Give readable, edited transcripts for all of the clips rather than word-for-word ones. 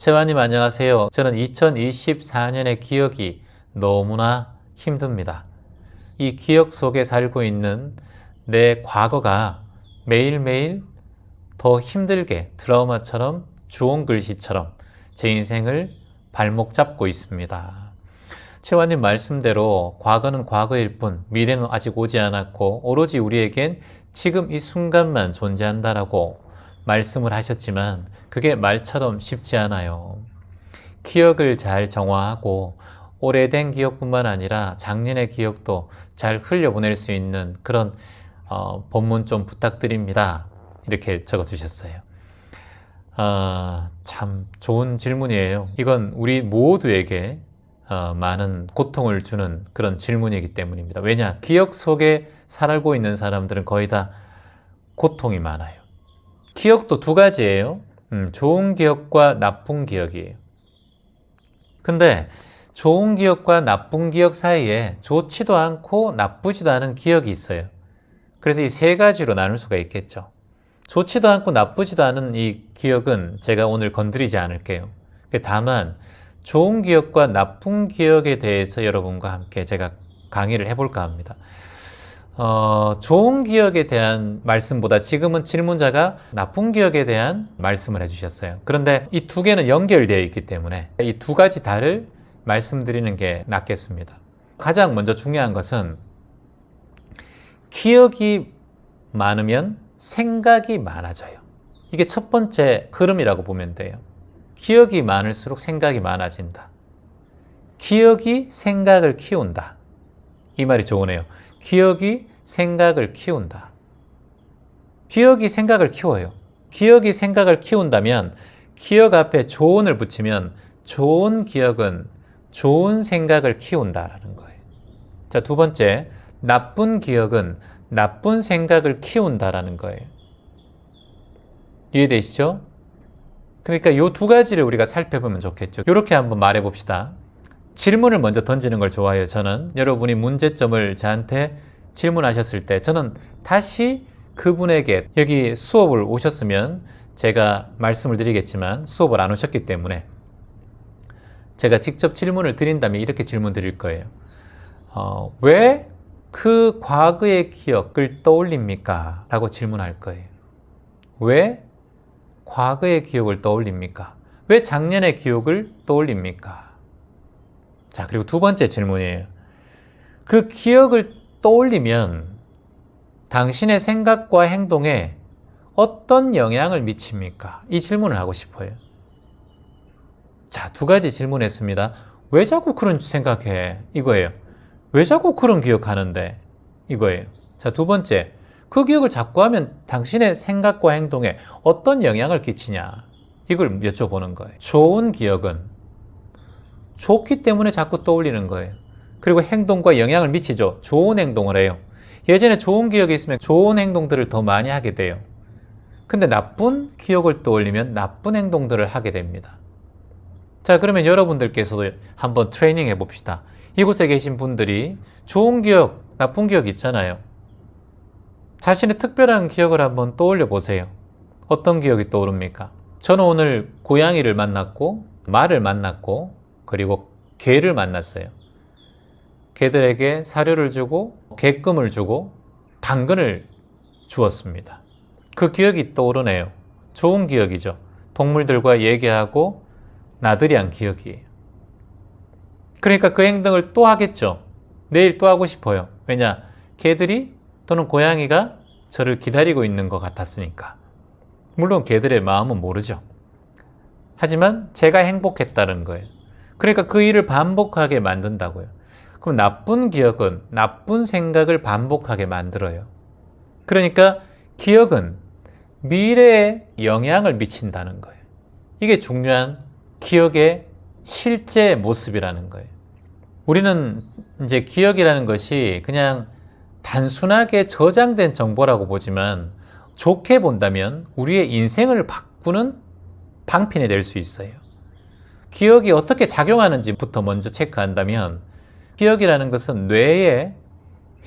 채화님 안녕하세요. 저는 2024년의 기억이 너무나 힘듭니다. 이 기억 속에 살고 있는 내 과거가 매일매일 더 힘들게 트라우마처럼 주홍 글씨처럼 제 인생을 발목 잡고 있습니다. 채화님 말씀대로 과거는 과거일 뿐 미래는 아직 오지 않았고 오로지 우리에겐 지금 이 순간만 존재한다라고 말씀을 하셨지만 그게 말처럼 쉽지 않아요. 기억을 잘 정화하고 오래된 기억뿐만 아니라 작년의 기억도 잘 흘려보낼 수 있는 그런 법문 좀 부탁드립니다. 이렇게 적어주셨어요. 참 좋은 질문이에요. 이건 우리 모두에게 많은 고통을 주는 그런 질문이기 때문입니다. 왜냐? 기억 속에 살고 있는 사람들은 거의 다 고통이 많아요. 기억도 두 가지예요. 좋은 기억과 나쁜 기억이에요. 근데 좋은 기억과 나쁜 기억 사이에 좋지도 않고 나쁘지도 않은 기억이 있어요. 그래서 이 세 가지로 나눌 수가 있겠죠. 좋지도 않고 나쁘지도 않은 이 기억은 제가 오늘 건드리지 않을게요. 다만 좋은 기억과 나쁜 기억에 대해서 여러분과 함께 제가 강의를 해볼까 합니다. 좋은 기억에 대한 말씀보다 지금은 질문자가 나쁜 기억에 대한 말씀을 해주셨어요. 그런데 이 두 개는 연결되어 있기 때문에 이 두 가지 다를 말씀드리는 게 낫겠습니다. 가장 먼저 중요한 것은 기억이 많으면 생각이 많아져요. 이게 첫 번째 흐름이라고 보면 돼요. 기억이 많을수록 생각이 많아진다. 기억이 생각을 키운다. 이 말이 좋으네요. 기억이 생각을 키운다. 기억이 생각을 키워요. 기억이 생각을 키운다면 기억 앞에 좋은을 붙이면 좋은 기억은 좋은 생각을 키운다라는 거예요. 자, 두 번째, 나쁜 기억은 나쁜 생각을 키운다라는 거예요. 이해되시죠? 그러니까 이 두 가지를 우리가 살펴보면 좋겠죠. 이렇게 한번 말해 봅시다. 질문을 먼저 던지는 걸 좋아해요. 저는 여러분이 문제점을 저한테 질문하셨을 때 저는 다시 그분에게 여기 수업을 오셨으면 제가 말씀을 드리겠지만 수업을 안 오셨기 때문에 제가 직접 질문을 드린다면 이렇게 질문 드릴 거예요. 왜 그 과거의 기억을 떠올립니까? 라고 질문할 거예요. 왜 과거의 기억을 떠올립니까? 왜 작년의 기억을 떠올립니까? 자, 그리고 두 번째 질문이에요. 그 기억을 떠올리면 당신의 생각과 행동에 어떤 영향을 미칩니까? 이 질문을 하고 싶어요. 자, 두 가지 질문했습니다. 왜 자꾸 그런 생각해? 이거예요. 왜 자꾸 그런 기억하는데? 이거예요. 자, 두 번째. 그 기억을 자꾸 하면 당신의 생각과 행동에 어떤 영향을 끼치냐? 이걸 여쭤보는 거예요. 좋은 기억은 좋기 때문에 자꾸 떠올리는 거예요. 그리고 행동과 영향을 미치죠. 좋은 행동을 해요. 예전에 좋은 기억이 있으면 좋은 행동들을 더 많이 하게 돼요. 근데 나쁜 기억을 떠올리면 나쁜 행동들을 하게 됩니다. 자, 그러면 여러분들께서도 한번 트레이닝 해봅시다. 이곳에 계신 분들이 좋은 기억, 나쁜 기억 있잖아요. 자신의 특별한 기억을 한번 떠올려 보세요. 어떤 기억이 떠오릅니까? 저는 오늘 고양이를 만났고 말을 만났고 그리고 개를 만났어요. 개들에게 사료를 주고 개껌을 주고 당근을 주었습니다. 그 기억이 떠오르네요. 좋은 기억이죠. 동물들과 얘기하고 나들이 한 기억이에요. 그러니까 그 행동을 또 하겠죠. 내일 또 하고 싶어요. 왜냐? 개들이 또는 고양이가 저를 기다리고 있는 것 같았으니까. 물론 개들의 마음은 모르죠. 하지만 제가 행복했다는 거예요. 그러니까 그 일을 반복하게 만든다고요. 그럼 나쁜 기억은 나쁜 생각을 반복하게 만들어요. 그러니까 기억은 미래에 영향을 미친다는 거예요. 이게 중요한 기억의 실제 모습이라는 거예요. 우리는 이제 기억이라는 것이 그냥 단순하게 저장된 정보라고 보지만 좋게 본다면 우리의 인생을 바꾸는 방편이 될 수 있어요. 기억이 어떻게 작용하는지부터 먼저 체크한다면 기억이라는 것은 뇌의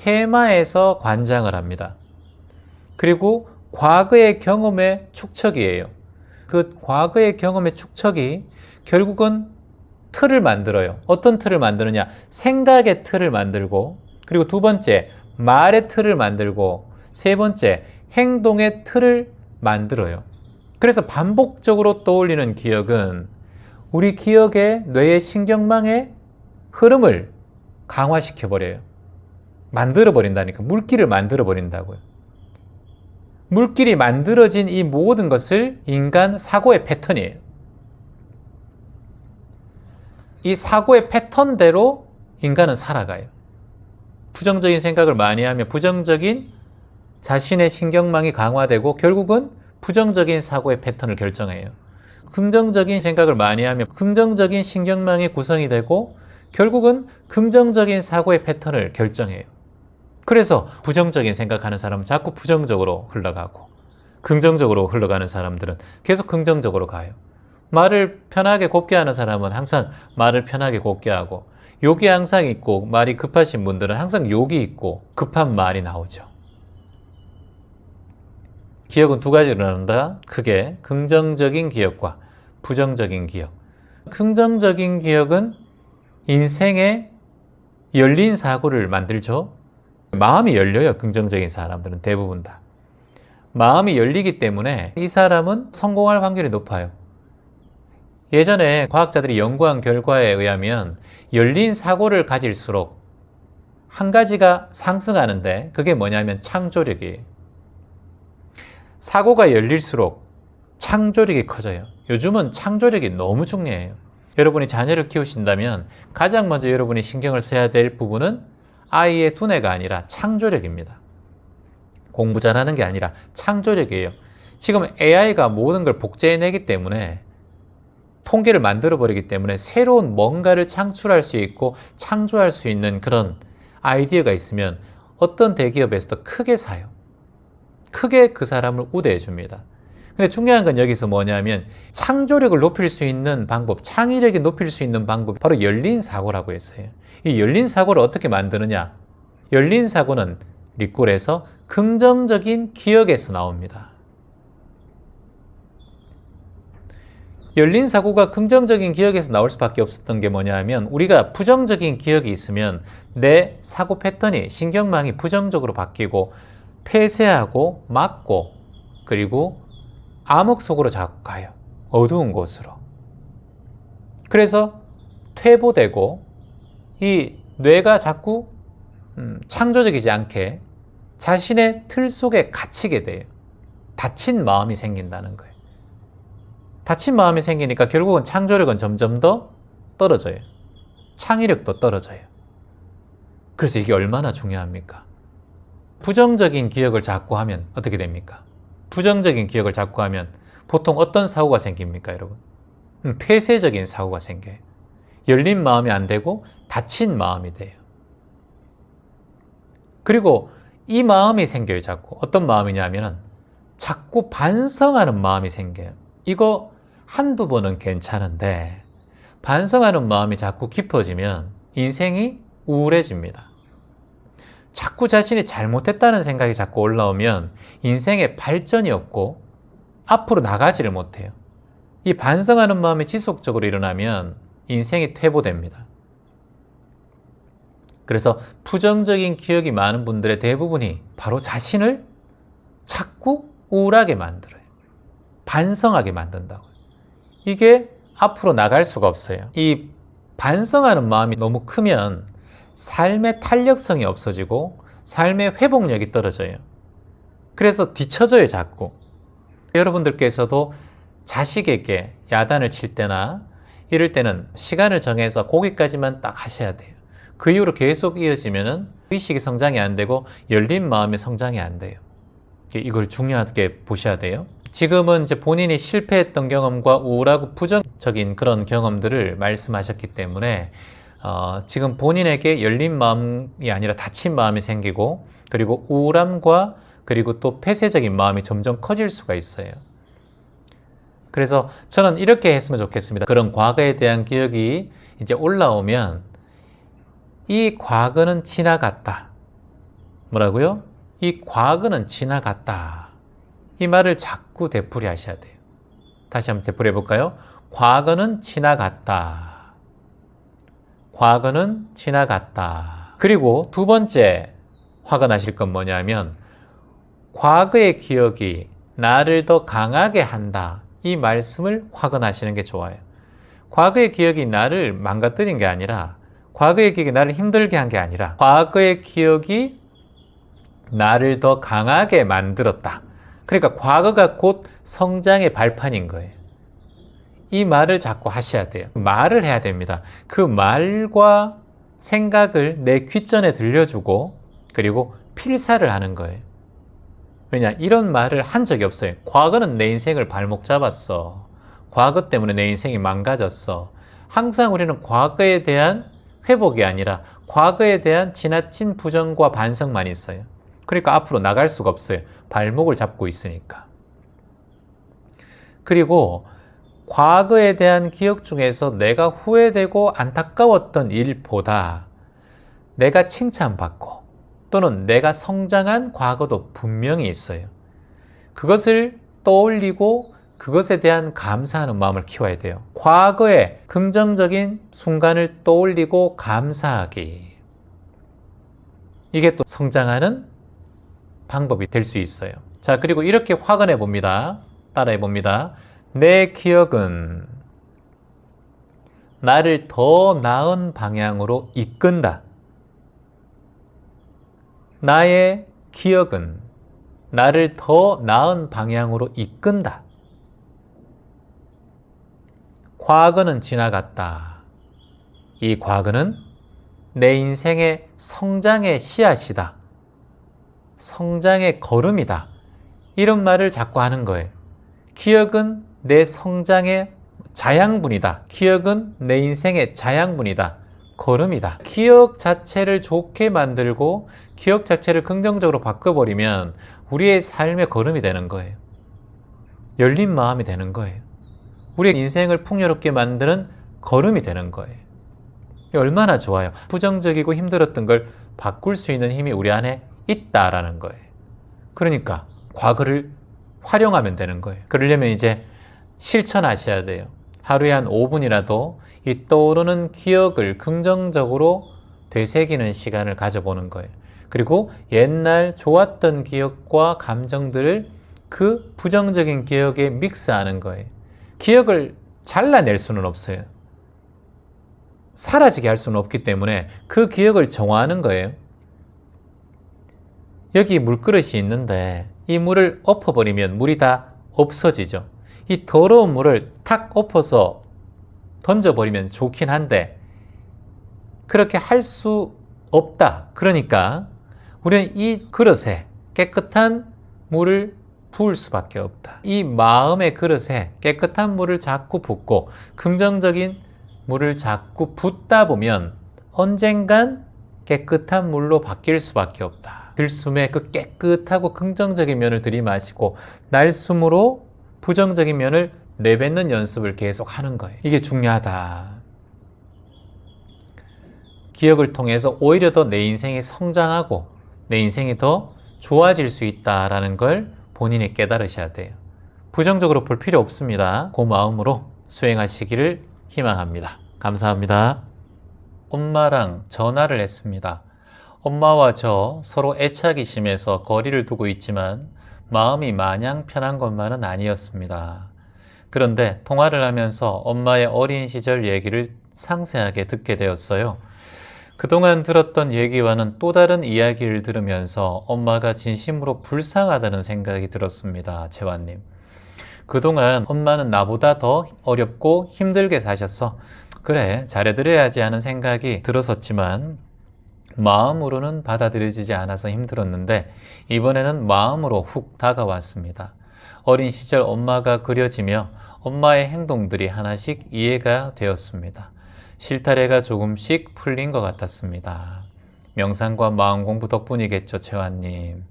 해마에서 관장을 합니다. 그리고 과거의 경험의 축적이에요. 그 과거의 경험의 축적이 결국은 틀을 만들어요. 어떤 틀을 만드느냐? 생각의 틀을 만들고, 그리고 두 번째, 말의 틀을 만들고, 세 번째, 행동의 틀을 만들어요. 그래서 반복적으로 떠올리는 기억은 우리 기억의 뇌의 신경망의 흐름을 강화시켜버려요. 만들어버린다니까. 물길을 만들어버린다고요. 물길이 만들어진 이 모든 것을 인간 사고의 패턴이에요. 이 사고의 패턴대로 인간은 살아가요. 부정적인 생각을 많이 하면 부정적인 자신의 신경망이 강화되고 결국은 부정적인 사고의 패턴을 결정해요. 긍정적인 생각을 많이 하면 긍정적인 신경망이 구성이 되고 결국은 긍정적인 사고의 패턴을 결정해요. 그래서 부정적인 생각하는 사람은 자꾸 부정적으로 흘러가고 긍정적으로 흘러가는 사람들은 계속 긍정적으로 가요. 말을 편하게 곱게 하는 사람은 항상 말을 편하게 곱게 하고 욕이 항상 있고 말이 급하신 분들은 항상 욕이 있고 급한 말이 나오죠. 기억은 두 가지로 나눈다. 크게 긍정적인 기억과 부정적인 기억. 긍정적인 기억은 인생의 열린 사고를 만들죠. 마음이 열려요. 긍정적인 사람들은 대부분 다. 마음이 열리기 때문에 이 사람은 성공할 확률이 높아요. 예전에 과학자들이 연구한 결과에 의하면 열린 사고를 가질수록 한 가지가 상승하는데 그게 뭐냐면 창조력이에요. 사고가 열릴수록 창조력이 커져요. 요즘은 창조력이 너무 중요해요. 여러분이 자녀를 키우신다면 가장 먼저 여러분이 신경을 써야 될 부분은 아이의 두뇌가 아니라 창조력입니다. 공부 잘하는 게 아니라 창조력이에요. 지금 AI가 모든 걸 복제해내기 때문에 통계를 만들어버리기 때문에 새로운 뭔가를 창출할 수 있고 창조할 수 있는 그런 아이디어가 있으면 어떤 대기업에서도 크게 사요. 크게 그 사람을 우대해 줍니다. 근데 중요한 건 여기서 뭐냐면 창조력을 높일 수 있는 방법, 창의력이 높일 수 있는 방법이 바로 열린 사고라고 했어요. 이 열린 사고를 어떻게 만드느냐? 열린 사고는 리콜에서 긍정적인 기억에서 나옵니다. 열린 사고가 긍정적인 기억에서 나올 수밖에 없었던 게 뭐냐 하면 우리가 부정적인 기억이 있으면 내 사고 패턴이 신경망이 부정적으로 바뀌고 폐쇄하고 막고 그리고 암흑 속으로 자꾸 가요. 어두운 곳으로. 그래서 퇴보되고 이 뇌가 자꾸 창조적이지 않게 자신의 틀 속에 갇히게 돼요. 닫힌 마음이 생긴다는 거예요. 닫힌 마음이 생기니까 결국은 창조력은 점점 더 떨어져요. 창의력도 떨어져요. 그래서 이게 얼마나 중요합니까? 부정적인 기억을 자꾸 하면 어떻게 됩니까? 부정적인 기억을 자꾸 하면 보통 어떤 사고가 생깁니까, 여러분? 폐쇄적인 사고가 생겨요. 열린 마음이 안 되고 닫힌 마음이 돼요. 그리고 이 마음이 생겨요, 자꾸. 어떤 마음이냐면은 자꾸 반성하는 마음이 생겨요. 이거 한두 번은 괜찮은데 반성하는 마음이 자꾸 깊어지면 인생이 우울해집니다. 자꾸 자신이 잘못했다는 생각이 자꾸 올라오면 인생에 발전이 없고 앞으로 나가지를 못해요. 이 반성하는 마음이 지속적으로 일어나면 인생이 퇴보됩니다. 그래서 부정적인 기억이 많은 분들의 대부분이 바로 자신을 자꾸 우울하게 만들어요. 반성하게 만든다고요. 이게 앞으로 나갈 수가 없어요. 이 반성하는 마음이 너무 크면 삶의 탄력성이 없어지고 삶의 회복력이 떨어져요. 그래서 뒤처져요, 자꾸. 여러분들께서도 자식에게 야단을 칠 때나 이럴 때는 시간을 정해서 거기까지만 딱 하셔야 돼요. 그 이후로 계속 이어지면은 의식이 성장이 안 되고 열린 마음의 성장이 안 돼요. 이걸 중요하게 보셔야 돼요. 지금은 이제 본인이 실패했던 경험과 우울하고 부정적인 그런 경험들을 말씀하셨기 때문에 지금 본인에게 열린 마음이 아니라 닫힌 마음이 생기고 그리고 우울함과 그리고 또 폐쇄적인 마음이 점점 커질 수가 있어요. 그래서 저는 이렇게 했으면 좋겠습니다. 그런 과거에 대한 기억이 이제 올라오면 이 과거는 지나갔다. 뭐라고요? 이 과거는 지나갔다. 이 말을 자꾸 되풀이 하셔야 돼요. 다시 한번 되풀이해 볼까요? 과거는 지나갔다. 과거는 지나갔다. 그리고 두 번째 화가 나실 건 뭐냐면 과거의 기억이 나를 더 강하게 한다. 이 말씀을 확언하시는 게 좋아요. 과거의 기억이 나를 망가뜨린 게 아니라, 과거의 기억이 나를 힘들게 한 게 아니라, 과거의 기억이 나를 더 강하게 만들었다. 그러니까 과거가 곧 성장의 발판인 거예요. 이 말을 자꾸 하셔야 돼요. 말을 해야 됩니다. 그 말과 생각을 내 귓전에 들려주고, 그리고 필사를 하는 거예요. 왜냐? 이런 말을 한 적이 없어요. 과거는 내 인생을 발목 잡았어. 과거 때문에 내 인생이 망가졌어. 항상 우리는 과거에 대한 회복이 아니라 과거에 대한 지나친 부정과 반성만 있어요. 그러니까 앞으로 나갈 수가 없어요. 발목을 잡고 있으니까. 그리고 과거에 대한 기억 중에서 내가 후회되고 안타까웠던 일보다 내가 칭찬받고 또는 내가 성장한 과거도 분명히 있어요. 그것을 떠올리고 그것에 대한 감사하는 마음을 키워야 돼요. 과거의 긍정적인 순간을 떠올리고 감사하기. 이게 또 성장하는 방법이 될 수 있어요. 자, 그리고 이렇게 확언해 봅니다. 따라해 봅니다. 내 기억은 나를 더 나은 방향으로 이끈다. 나의 기억은 나를 더 나은 방향으로 이끈다. 과거는 지나갔다. 이 과거는 내 인생의 성장의 씨앗이다. 성장의 걸음이다. 이런 말을 자꾸 하는 거예요. 기억은 내 성장의 자양분이다. 기억은 내 인생의 자양분이다. 걸음이다. 기억 자체를 좋게 만들고 기억 자체를 긍정적으로 바꿔버리면 우리의 삶의 걸음이 되는 거예요. 열린 마음이 되는 거예요. 우리의 인생을 풍요롭게 만드는 걸음이 되는 거예요. 얼마나 좋아요. 부정적이고 힘들었던 걸 바꿀 수 있는 힘이 우리 안에 있다라는 거예요. 그러니까 과거를 활용하면 되는 거예요. 그러려면 이제 실천하셔야 돼요. 하루에 한 5분이라도 이 떠오르는 기억을 긍정적으로 되새기는 시간을 가져보는 거예요. 그리고 옛날 좋았던 기억과 감정들을 그 부정적인 기억에 믹스하는 거예요. 기억을 잘라낼 수는 없어요. 사라지게 할 수는 없기 때문에 그 기억을 정화하는 거예요. 여기 물그릇이 있는데 이 물을 엎어버리면 물이 다 없어지죠. 이 더러운 물을 탁 엎어서 던져버리면 좋긴 한데 그렇게 할 수 없다. 그러니까 우리는 이 그릇에 깨끗한 물을 부을 수밖에 없다. 이 마음의 그릇에 깨끗한 물을 자꾸 붓고 긍정적인 물을 자꾸 붓다 보면 언젠간 깨끗한 물로 바뀔 수밖에 없다. 들숨에 그 깨끗하고 긍정적인 면을 들이마시고 날숨으로 부정적인 면을 내뱉는 연습을 계속 하는 거예요. 이게 중요하다. 기억을 통해서 오히려 더 내 인생이 성장하고 내 인생이 더 좋아질 수 있다라는 걸 본인이 깨달으셔야 돼요. 부정적으로 볼 필요 없습니다. 그 마음으로 수행하시기를 희망합니다. 감사합니다. 엄마랑 전화를 했습니다. 엄마와 저 서로 애착이 심해서 거리를 두고 있지만 마음이 마냥 편한 것만은 아니었습니다. 그런데 통화를 하면서 엄마의 어린 시절 얘기를 상세하게 듣게 되었어요. 그동안 들었던 얘기와는 또 다른 이야기를 들으면서 엄마가 진심으로 불쌍하다는 생각이 들었습니다. 재환님. 그동안 엄마는 나보다 더 어렵고 힘들게 사셨어. 그래, 잘해드려야지 하는 생각이 들었었지만 마음으로는 받아들여지지 않아서 힘들었는데 이번에는 마음으로 훅 다가왔습니다. 어린 시절 엄마가 그려지며 엄마의 행동들이 하나씩 이해가 되었습니다. 실타래가 조금씩 풀린 것 같았습니다. 명상과 마음 공부 덕분이겠죠, 채환님.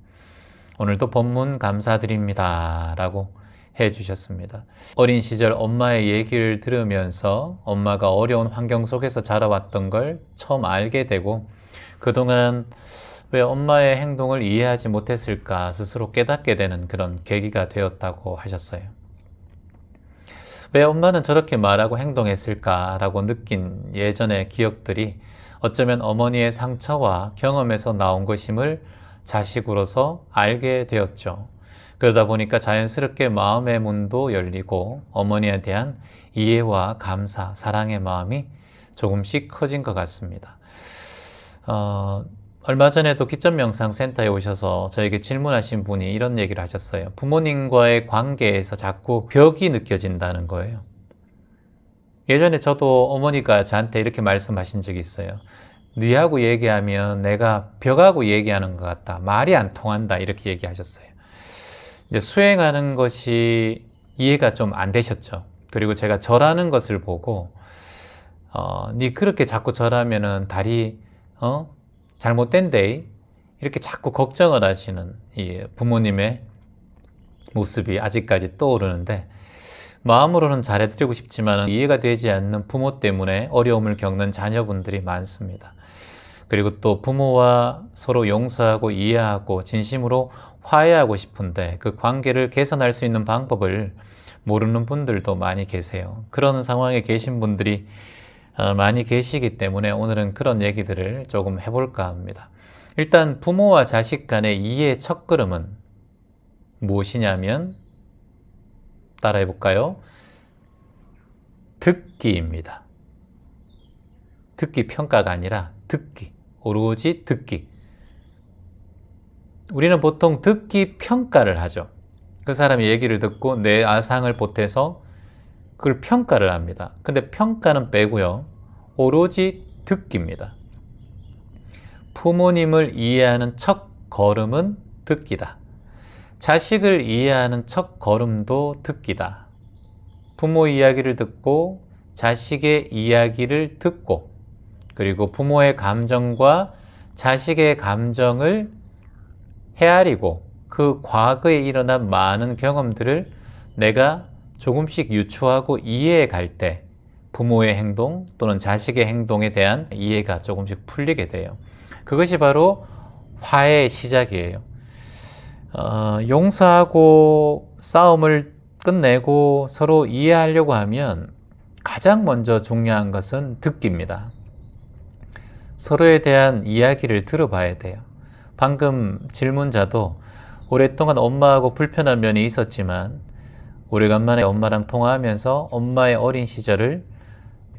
오늘도 법문 감사드립니다. 라고 해주셨습니다. 어린 시절 엄마의 얘기를 들으면서 엄마가 어려운 환경 속에서 자라왔던 걸 처음 알게 되고 그동안 왜 엄마의 행동을 이해하지 못했을까 스스로 깨닫게 되는 그런 계기가 되었다고 하셨어요. 왜 엄마는 저렇게 말하고 행동했을까라고 느낀 예전의 기억들이 어쩌면 어머니의 상처와 경험에서 나온 것임을 자식으로서 알게 되었죠. 그러다 보니까 자연스럽게 마음의 문도 열리고 어머니에 대한 이해와 감사, 사랑의 마음이 조금씩 커진 것 같습니다. 얼마 전에도 기점명상센터에 오셔서 저에게 질문하신 분이 이런 얘기를 하셨어요. 부모님과의 관계에서 자꾸 벽이 느껴진다는 거예요. 예전에 저도 어머니가 저한테 이렇게 말씀하신 적이 있어요. 네하고 얘기하면 내가 벽하고 얘기하는 것 같다. 말이 안 통한다. 이렇게 얘기하셨어요. 이제 수행하는 것이 이해가 좀 안 되셨죠. 그리고 제가 절하는 것을 보고 네 그렇게 자꾸 절하면은 다리 잘못된데 이렇게 자꾸 걱정을 하시는 이 부모님의 모습이 아직까지 떠오르는데 마음으로는 잘해드리고 싶지만 이해가 되지 않는 부모 때문에 어려움을 겪는 자녀분들이 많습니다. 그리고 또 부모와 서로 용서하고 이해하고 진심으로 화해하고 싶은데 그 관계를 개선할 수 있는 방법을 모르는 분들도 많이 계세요. 그런 상황에 계신 분들이 많이 계시기 때문에 오늘은 그런 얘기들을 조금 해볼까 합니다. 일단 부모와 자식 간의 이해의 첫걸음은 무엇이냐면 따라해 볼까요? 듣기입니다. 듣기 평가가 아니라 듣기, 오로지 듣기. 우리는 보통 듣기 평가를 하죠. 그 사람이 얘기를 듣고 내 아상을 보태서 그걸 평가를 합니다. 근데 평가는 빼고요. 오로지 듣기입니다. 부모님을 이해하는 첫 걸음은 듣기다. 자식을 이해하는 첫 걸음도 듣기다. 부모 이야기를 듣고 자식의 이야기를 듣고 그리고 부모의 감정과 자식의 감정을 헤아리고 그 과거에 일어난 많은 경험들을 내가 조금씩 유추하고 이해해 갈 때 부모의 행동 또는 자식의 행동에 대한 이해가 조금씩 풀리게 돼요. 그것이 바로 화해의 시작이에요. 용서하고 싸움을 끝내고 서로 이해하려고 하면 가장 먼저 중요한 것은 듣기입니다. 서로에 대한 이야기를 들어봐야 돼요. 방금 질문자도 오랫동안 엄마하고 불편한 면이 있었지만 오래간만에 엄마랑 통화하면서 엄마의 어린 시절을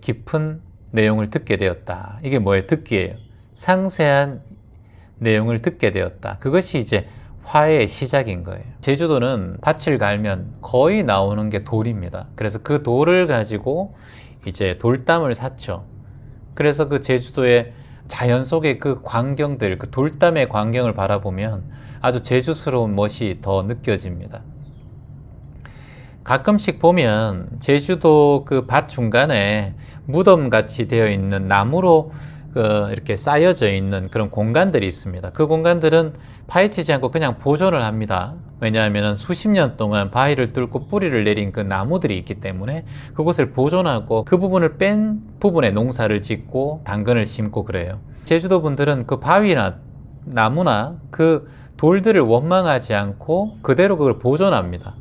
깊은 내용을 듣게 되었다. 이게 뭐예요? 듣기예요. 상세한 내용을 듣게 되었다. 그것이 이제 화해의 시작인 거예요. 제주도는 밭을 갈면 거의 나오는 게 돌입니다. 그래서 그 돌을 가지고 이제 돌담을 샀죠. 그래서 그 제주도의 자연 속의 그 광경들, 그 돌담의 광경을 바라보면 아주 제주스러운 멋이 더 느껴집니다. 가끔씩 보면 제주도 그 밭 중간에 무덤 같이 되어 있는 나무로 이렇게 쌓여져 있는 그런 공간들이 있습니다. 그 공간들은 파헤치지 않고 그냥 보존을 합니다. 왜냐하면 수십 년 동안 바위를 뚫고 뿌리를 내린 그 나무들이 있기 때문에 그곳을 보존하고 그 부분을 뺀 부분에 농사를 짓고 당근을 심고 그래요. 제주도 분들은 그 바위나 나무나 그 돌들을 원망하지 않고 그대로 그걸 보존합니다.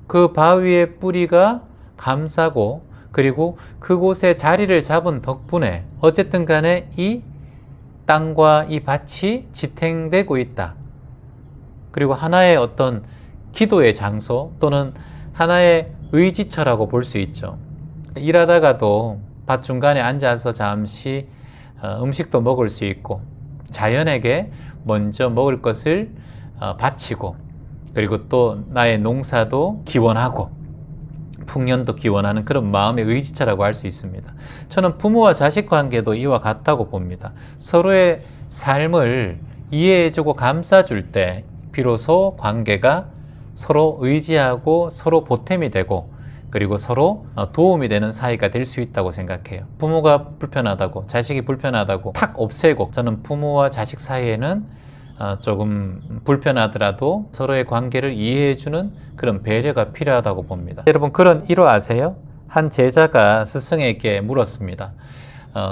그 바위의 뿌리가 감싸고 그리고 그곳에 자리를 잡은 덕분에 어쨌든 간에 이 땅과 이 밭이 지탱되고 있다. 그리고 하나의 어떤 기도의 장소 또는 하나의 의지처라고 볼 수 있죠. 일하다가도 밭 중간에 앉아서 잠시 음식도 먹을 수 있고 자연에게 먼저 먹을 것을 바치고 그리고 또 나의 농사도 기원하고 풍년도 기원하는 그런 마음의 의지처라고 할 수 있습니다. 저는 부모와 자식 관계도 이와 같다고 봅니다. 서로의 삶을 이해해주고 감싸줄 때 비로소 관계가 서로 의지하고 서로 보탬이 되고 그리고 서로 도움이 되는 사이가 될 수 있다고 생각해요. 부모가 불편하다고 자식이 불편하다고 탁 없애고 저는 부모와 자식 사이에는 조금 불편하더라도 서로의 관계를 이해해주는 그런 배려가 필요하다고 봅니다. 여러분 그런 일화 아세요? 한 제자가 스승에게 물었습니다.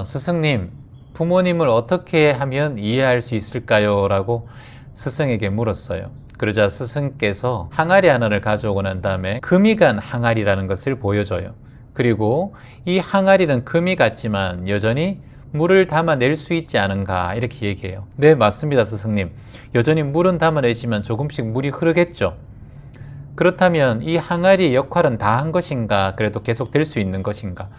스승님, 부모님을 어떻게 하면 이해할 수 있을까요? 라고 스승에게 물었어요. 그러자 스승께서 항아리 하나를 가져오고 난 다음에 금이 간 항아리라는 것을 보여줘요. 그리고 이 항아리는 금이 같지만 여전히 물을 담아낼 수 있지 않은가 이렇게 얘기해요. 네, 맞습니다, 스승님. 여전히 물은 담아내지만 조금씩 물이 흐르겠죠. 그렇다면 이 항아리의 역할은 다 한 것인가? 그래도 계속 될 수 있는 것인가?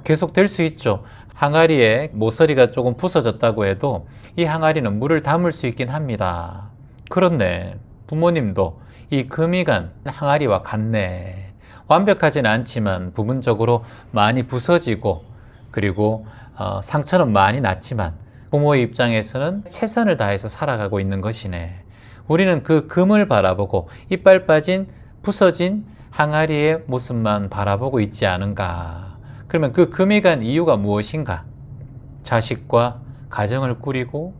계속 될 수 있죠. 항아리의 모서리가 조금 부서졌다고 해도 이 항아리는 물을 담을 수 있긴 합니다. 그렇네. 부모님도 이 금이 간 항아리와 같네. 완벽하진 않지만 부분적으로 많이 부서지고 그리고 상처는 많이 났지만 부모의 입장에서는 최선을 다해서 살아가고 있는 것이네. 우리는 그 금을 바라보고 이빨 빠진 부서진 항아리의 모습만 바라보고 있지 않은가. 그러면 그 금이 간 이유가 무엇인가? 자식과 가정을 꾸리고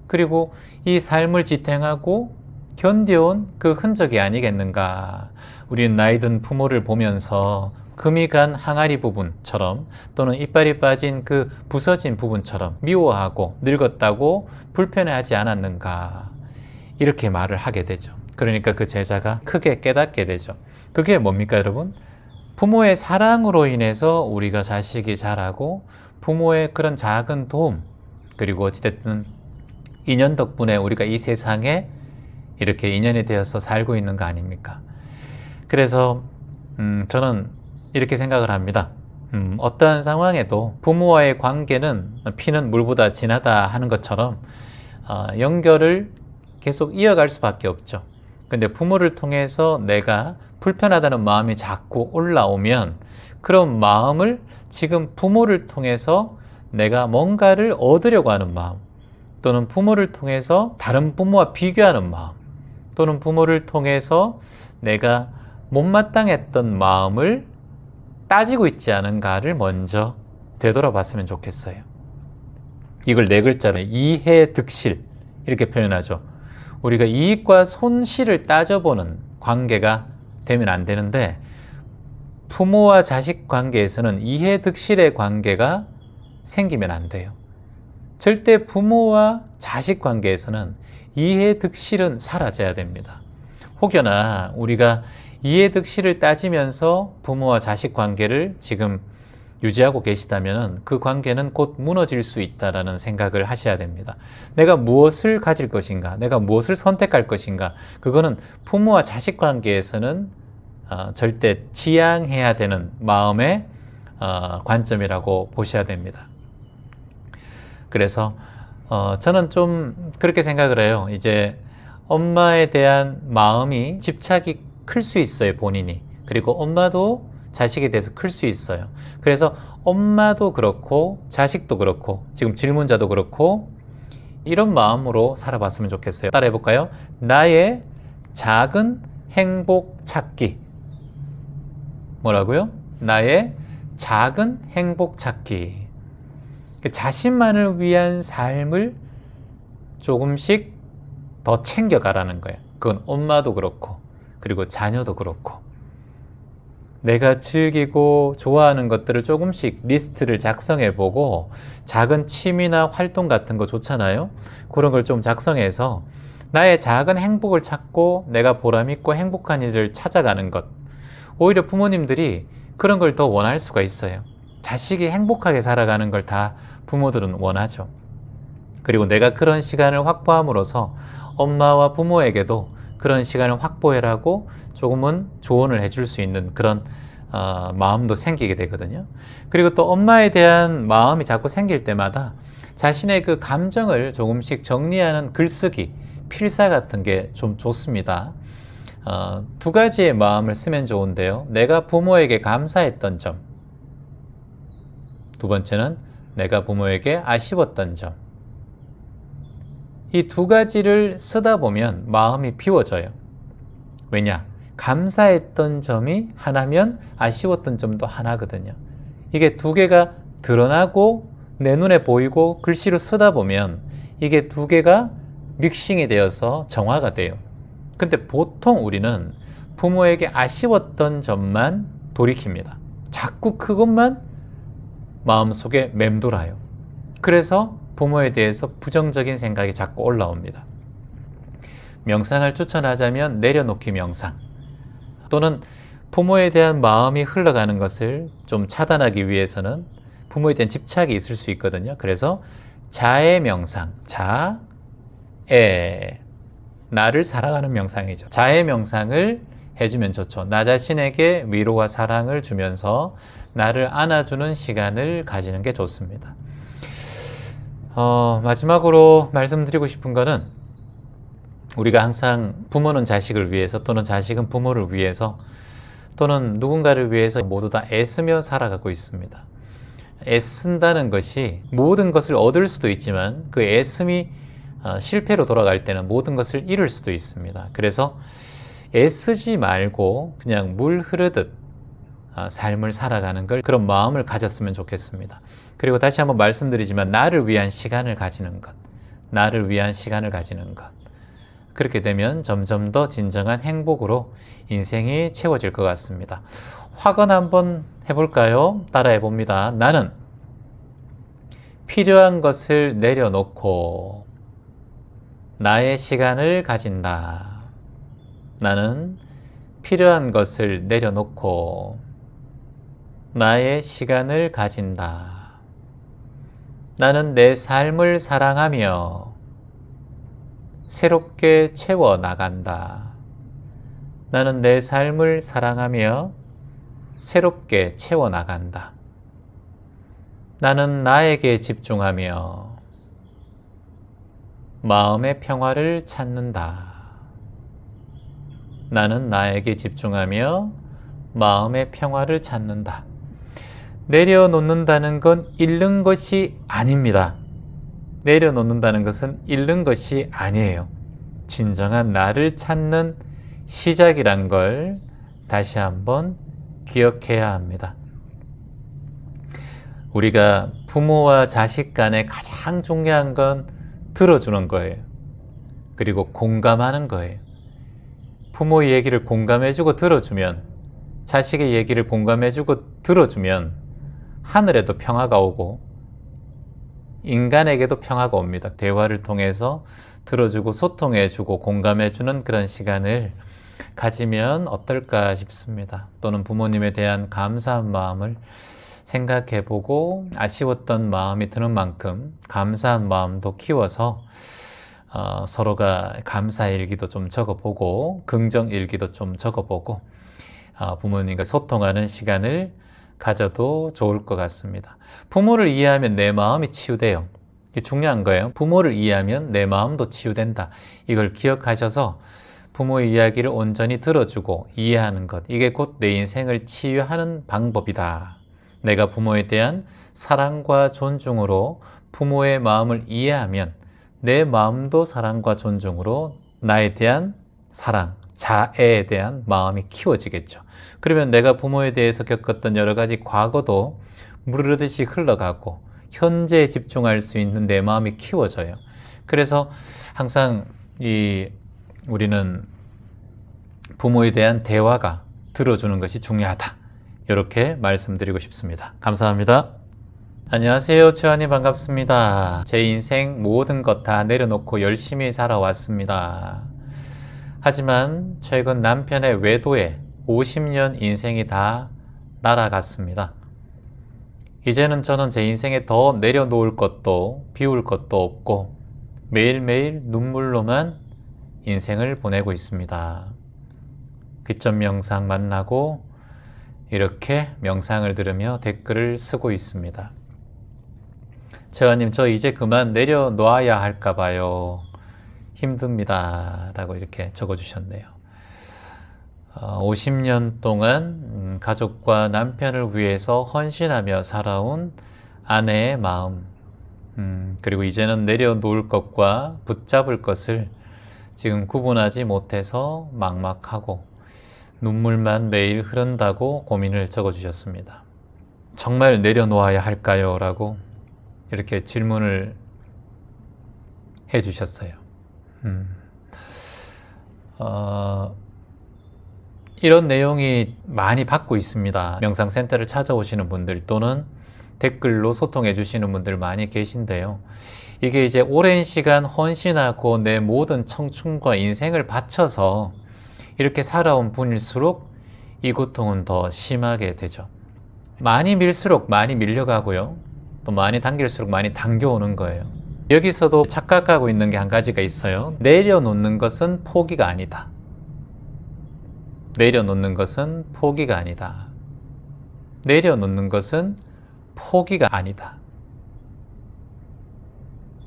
그리고 이 삶을 지탱하고 견뎌온 그 흔적이 아니겠는가. 우리는 나이 든 부모를 보면서 금이 간 항아리 부분처럼 또는 이빨이 빠진 그 부서진 부분처럼 미워하고 늙었다고 불편해하지 않았는가. 이렇게 말을 하게 되죠. 그러니까 그 제자가 크게 깨닫게 되죠. 그게 뭡니까, 여러분? 부모의 사랑으로 인해서 우리가 자식이 자라고 부모의 그런 작은 도움 그리고 어찌됐든 인연 덕분에 우리가 이 세상에 이렇게 인연이 되어서 살고 있는 거 아닙니까? 그래서 저는 이렇게 생각을 합니다. 어떠한 상황에도 부모와의 관계는 피는 물보다 진하다 하는 것처럼 연결을 계속 이어갈 수밖에 없죠. 근데 부모를 통해서 내가 불편하다는 마음이 자꾸 올라오면 그런 마음을 지금 부모를 통해서 내가 뭔가를 얻으려고 하는 마음 또는 부모를 통해서 다른 부모와 비교하는 마음 또는 부모를 통해서 내가 못마땅했던 마음을 따지고 있지 않은가를 먼저 되돌아봤으면 좋겠어요. 이걸 네 글자로 이해득실 이렇게 표현하죠. 우리가 이익과 손실을 따져보는 관계가 되면 안 되는데 부모와 자식 관계에서는 이해득실의 관계가 생기면 안 돼요. 절대 부모와 자식 관계에서는 이해득실은 사라져야 됩니다. 혹여나 우리가 이해득실을 따지면서 부모와 자식 관계를 지금 유지하고 계시다면 그 관계는 곧 무너질 수 있다는 생각을 하셔야 됩니다. 내가 무엇을 가질 것인가, 내가 무엇을 선택할 것인가, 그거는 부모와 자식 관계에서는 절대 지양해야 되는 마음의 관점이라고 보셔야 됩니다. 그래서 저는 좀 그렇게 생각을 해요. 이제 엄마에 대한 마음이 집착이 클 수 있어요, 본인이. 그리고 엄마도 자식에 대해서 클 수 있어요. 그래서 엄마도 그렇고 자식도 그렇고 지금 질문자도 그렇고 이런 마음으로 살아봤으면 좋겠어요. 따라해 볼까요? 나의 작은 행복 찾기. 뭐라고요? 나의 작은 행복 찾기. 자신만을 위한 삶을 조금씩 더 챙겨가라는 거예요. 그건 엄마도 그렇고 그리고 자녀도 그렇고 내가 즐기고 좋아하는 것들을 조금씩 리스트를 작성해 보고 작은 취미나 활동 같은 거 좋잖아요. 그런 걸 좀 작성해서 나의 작은 행복을 찾고 내가 보람있고 행복한 일을 찾아가는 것. 오히려 부모님들이 그런 걸 더 원할 수가 있어요. 자식이 행복하게 살아가는 걸 다 부모들은 원하죠. 그리고 내가 그런 시간을 확보함으로써 엄마와 부모에게도 그런 시간을 확보해라고 조금은 조언을 해줄 수 있는 그런 마음도 생기게 되거든요. 그리고 또 엄마에 대한 마음이 자꾸 생길 때마다 자신의 그 감정을 조금씩 정리하는 글쓰기, 필사 같은 게 좀 좋습니다. 두 가지의 마음을 쓰면 좋은데요. 내가 부모에게 감사했던 점. 두 번째는 내가 부모에게 아쉬웠던 점. 이 두 가지를 쓰다 보면 마음이 비워져요. 왜냐? 감사했던 점이 하나면 아쉬웠던 점도 하나거든요. 이게 두 개가 드러나고 내 눈에 보이고 글씨로 쓰다 보면 이게 두 개가 믹싱이 되어서 정화가 돼요. 근데 보통 우리는 부모에게 아쉬웠던 점만 돌이킵니다. 자꾸 그것만 마음속에 맴돌아요. 그래서 부모에 대해서 부정적인 생각이 자꾸 올라옵니다. 명상을 추천하자면 내려놓기 명상, 또는 부모에 대한 마음이 흘러가는 것을 좀 차단하기 위해서는 부모에 대한 집착이 있을 수 있거든요. 그래서 자애 명상, 자애, 나를 사랑하는 명상이죠. 자애 명상을 해주면 좋죠. 나 자신에게 위로와 사랑을 주면서 나를 안아주는 시간을 가지는 게 좋습니다. 마지막으로 말씀드리고 싶은 거는, 우리가 항상 부모는 자식을 위해서, 또는 자식은 부모를 위해서, 또는 누군가를 위해서 모두 다 애쓰며 살아가고 있습니다. 애쓴다는 것이 모든 것을 얻을 수도 있지만 그 애씀이 실패로 돌아갈 때는 모든 것을 잃을 수도 있습니다. 그래서 애쓰지 말고 그냥 물 흐르듯 삶을 살아가는 걸, 그런 마음을 가졌으면 좋겠습니다. 그리고 다시 한번 말씀드리지만, 나를 위한 시간을 가지는 것, 나를 위한 시간을 가지는 것, 그렇게 되면 점점 더 진정한 행복으로 인생이 채워질 것 같습니다. 확언 한번 해볼까요? 따라 해봅니다. 나는 필요한 것을 내려놓고 나의 시간을 가진다. 나는 필요한 것을 내려놓고 나의 시간을 가진다. 나는 내 삶을 사랑하며 새롭게 채워나간다. 나는 내 삶을 사랑하며 새롭게 채워나간다. 나는 나에게 집중하며 마음의 평화를 찾는다. 나는 나에게 집중하며 마음의 평화를 찾는다. 내려놓는다는 건 잃는 것이 아닙니다. 내려놓는다는 것은 잃는 것이 아니에요. 진정한 나를 찾는 시작이란 걸 다시 한번 기억해야 합니다. 우리가 부모와 자식 간에 가장 중요한 건 들어주는 거예요. 그리고 공감하는 거예요. 부모의 얘기를 공감해주고 들어주면, 자식의 얘기를 공감해주고 들어주면 하늘에도 평화가 오고 인간에게도 평화가 옵니다. 대화를 통해서 들어주고 소통해주고 공감해주는 그런 시간을 가지면 어떨까 싶습니다. 또는 부모님에 대한 감사한 마음을 생각해보고 아쉬웠던 마음이 드는 만큼 감사한 마음도 키워서 서로가 감사일기도 좀 적어보고 긍정일기도 좀 적어보고 부모님과 소통하는 시간을 가져도 좋을 것 같습니다. 부모를 이해하면 내 마음이 치유돼요. 이게 중요한 거예요. 부모를 이해하면 내 마음도 치유된다. 이걸 기억하셔서 부모의 이야기를 온전히 들어주고 이해하는 것, 이게 곧 내 인생을 치유하는 방법이다. 내가 부모에 대한 사랑과 존중으로 부모의 마음을 이해하면 내 마음도 사랑과 존중으로 나에 대한 사랑, 자애에 대한 마음이 키워지겠죠. 그러면 내가 부모에 대해서 겪었던 여러 가지 과거도 무르르듯이 흘러가고 현재에 집중할 수 있는 내 마음이 키워져요. 그래서 항상 우리는 부모에 대한 대화가 들어주는 것이 중요하다. 이렇게 말씀드리고 싶습니다. 감사합니다. 안녕하세요. 최환이 반갑습니다. 제 인생 모든 것 다 내려놓고 열심히 살아왔습니다. 하지만 최근 남편의 외도에 50년 인생이 다 날아갔습니다. 이제는 저는 제 인생에 더 내려놓을 것도 비울 것도 없고 매일매일 눈물로만 인생을 보내고 있습니다. 귀점 명상 만나고 이렇게 명상을 들으며 댓글을 쓰고 있습니다. 재환님, 저 이제 그만 내려놓아야 할까 봐요. 힘듭니다. 라고 이렇게 적어주셨네요. 50년 동안 가족과 남편을 위해서 헌신하며 살아온 아내의 마음, 그리고 이제는 내려놓을 것과 붙잡을 것을 지금 구분하지 못해서 막막하고 눈물만 매일 흐른다고 고민을 적어주셨습니다. 정말 내려놓아야 할까요? 라고 이렇게 질문을 해주셨어요. 이런 내용이 많이 받고 있습니다. 명상센터를 찾아오시는 분들 또는 댓글로 소통해 주시는 분들 많이 계신데요. 이게 이제 오랜 시간 헌신하고 내 모든 청춘과 인생을 바쳐서 이렇게 살아온 분일수록 이 고통은 더 심하게 되죠. 많이 밀수록 많이 밀려가고요. 또 많이 당길수록 많이 당겨오는 거예요. 여기서도 착각하고 있는 게 한 가지가 있어요. 내려놓는 것은 포기가 아니다. 내려놓는 것은 포기가 아니다. 내려놓는 것은 포기가 아니다.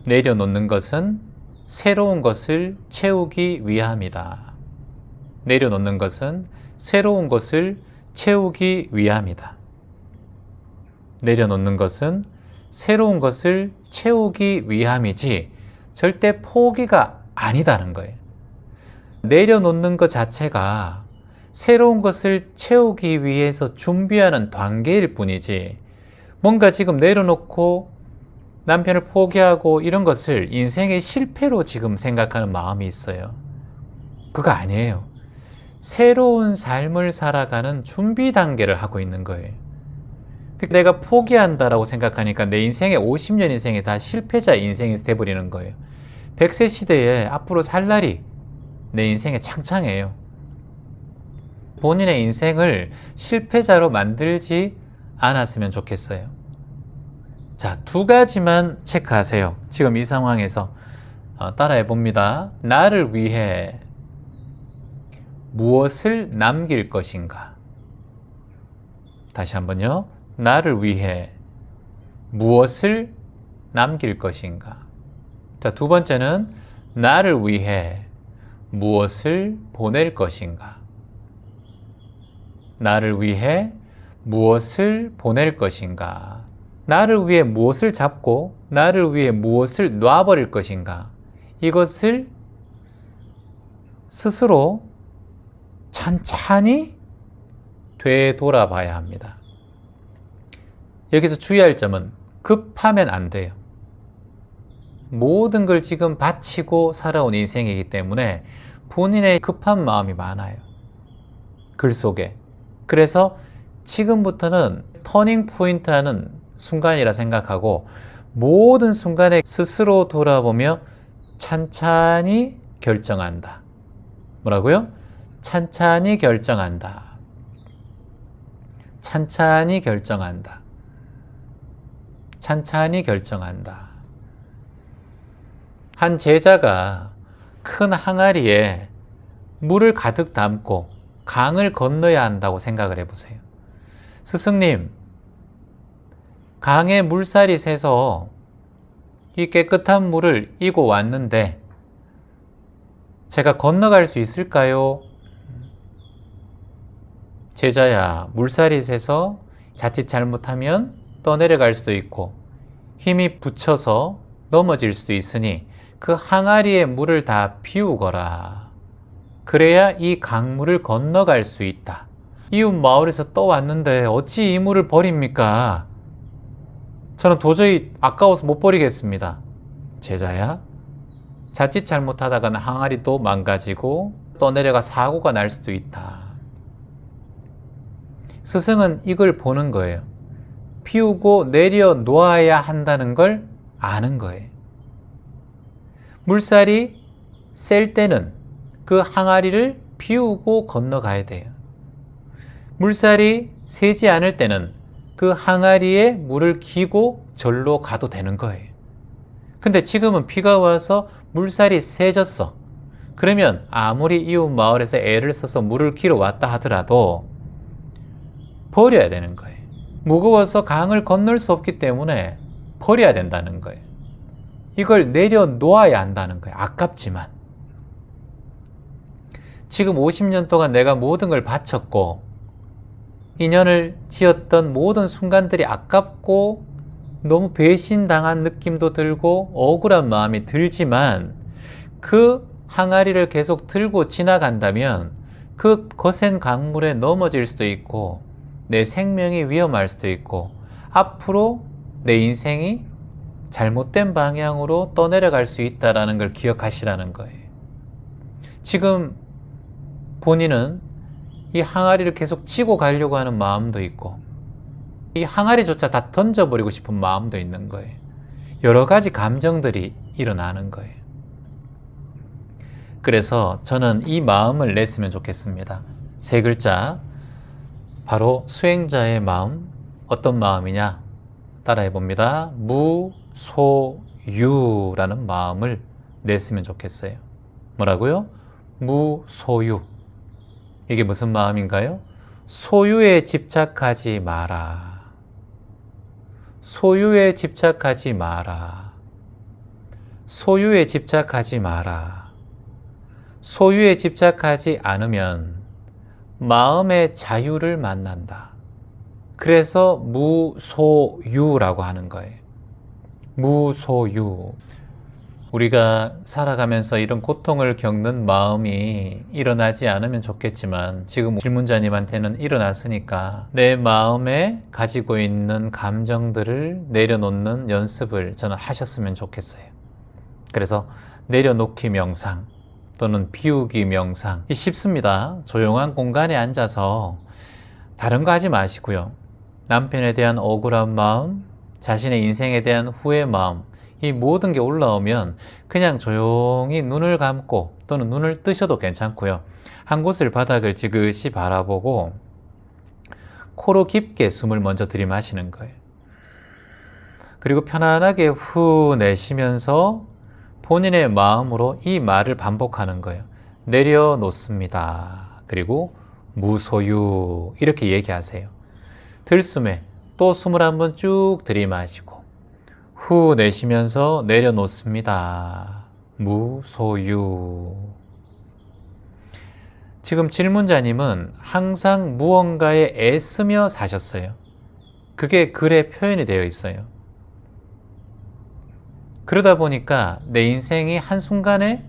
내려놓는 것은 새로운 것을 채우기 위함이다. 내려놓는 것은 새로운 것을 채우기 위함이다. 내려놓는 것은 새로운 것을 채우기 위함이지 절대 포기가 아니다는 거예요. 내려놓는 것 자체가 새로운 것을 채우기 위해서 준비하는 단계일 뿐이지 뭔가 지금 내려놓고 남편을 포기하고 이런 것을 인생의 실패로 지금 생각하는 마음이 있어요. 그거 아니에요. 새로운 삶을 살아가는 준비 단계를 하고 있는 거예요. 내가 포기한다라고 생각하니까 내 인생의 50년 인생이 다 실패자 인생이 돼버리는 거예요. 100세 시대에 앞으로 살 날이 내 인생에 창창해요. 본인의 인생을 실패자로 만들지 않았으면 좋겠어요. 자, 두 가지만 체크하세요. 지금 이 상황에서 따라해 봅니다. 나를 위해 무엇을 남길 것인가? 다시 한번요. 나를 위해 무엇을 남길 것인가? 자, 두 번째는 나를 위해 무엇을 보낼 것인가? 나를 위해 무엇을 보낼 것인가? 나를 위해 무엇을 잡고 나를 위해 무엇을 놔버릴 것인가? 이것을 스스로 찬찬히 되돌아봐야 합니다. 여기서 주의할 점은 급하면 안 돼요. 모든 걸 지금 바치고 살아온 인생이기 때문에 본인의 급한 마음이 많아요. 글 속에. 그래서 지금부터는 터닝 포인트 하는 순간이라 생각하고 모든 순간에 스스로 돌아보며 찬찬히 결정한다. 뭐라고요? 찬찬히 결정한다. 찬찬히 결정한다. 찬찬히 결정한다. 한 제자가 큰 항아리에 물을 가득 담고 강을 건너야 한다고 생각을 해보세요. 스승님, 강에 물살이 새서 이 깨끗한 물을 이고 왔는데 제가 건너갈 수 있을까요? 제자야, 물살이 새서 자칫 잘못하면 떠내려갈 수도 있고 힘이 붙여서 넘어질 수도 있으니 그 항아리에 물을 다 비우거라. 그래야 이 강물을 건너갈 수 있다. 이웃 마을에서 떠왔는데 어찌 이 물을 버립니까? 저는 도저히 아까워서 못 버리겠습니다. 제자야, 자칫 잘못하다가는 항아리도 망가지고 떠내려가 사고가 날 수도 있다. 스승은 이걸 보는 거예요. 피우고 내려놓아야 한다는 걸 아는 거예요. 물살이 셀 때는 그 항아리를 비우고 건너가야 돼요. 물살이 새지 않을 때는 그 항아리에 물을 기고 절로 가도 되는 거예요. 근데 지금은 비가 와서 물살이 새졌어. 그러면 아무리 이웃 마을에서 애를 써서 물을 기러 왔다 하더라도 버려야 되는 거예요. 무거워서 강을 건널 수 없기 때문에 버려야 된다는 거예요. 이걸 내려놓아야 한다는 거예요. 아깝지만. 지금 50년 동안 내가 모든 걸 바쳤고 인연을 지었던 모든 순간들이 아깝고 너무 배신당한 느낌도 들고 억울한 마음이 들지만 그 항아리를 계속 들고 지나간다면 그 거센 강물에 넘어질 수도 있고 내 생명이 위험할 수도 있고 앞으로 내 인생이 잘못된 방향으로 떠내려갈 수 있다는 걸 기억하시라는 거예요. 지금 본인은 이 항아리를 계속 치고 가려고 하는 마음도 있고 이 항아리조차 다 던져버리고 싶은 마음도 있는 거예요. 여러 가지 감정들이 일어나는 거예요. 그래서 저는 이 마음을 냈으면 좋겠습니다. 세 글자, 바로 수행자의 마음. 어떤 마음이냐? 따라해 봅니다. 무소유라는 마음을 냈으면 좋겠어요. 뭐라고요? 무소유. 이게 무슨 마음인가요? 소유에 집착하지 마라. 소유에 집착하지 마라. 소유에 집착하지 마라. 소유에 집착하지 않으면 마음의 자유를 만난다. 그래서 무소유라고 하는 거예요. 무소유. 우리가 살아가면서 이런 고통을 겪는 마음이 일어나지 않으면 좋겠지만 지금 질문자님한테는 일어났으니까 내 마음에 가지고 있는 감정들을 내려놓는 연습을 저는 하셨으면 좋겠어요. 그래서 내려놓기 명상 또는 비우기 명상, 쉽습니다. 조용한 공간에 앉아서 다른 거 하지 마시고요. 남편에 대한 억울한 마음, 자신의 인생에 대한 후회 마음, 이 모든 게 올라오면 그냥 조용히 눈을 감고 또는 눈을 뜨셔도 괜찮고요. 한 곳을 바닥을 지그시 바라보고 코로 깊게 숨을 먼저 들이마시는 거예요. 그리고 편안하게 후 내쉬면서 본인의 마음으로 이 말을 반복하는 거예요. 내려놓습니다. 그리고 무소유, 이렇게 얘기하세요. 들숨에 또 숨을 한번 쭉 들이마시고 후 내쉬면서 내려놓습니다. 무소유. 지금 질문자님은 항상 무언가에 애쓰며 사셨어요. 그게 글에 표현이 되어 있어요. 그러다 보니까 내 인생이 한순간에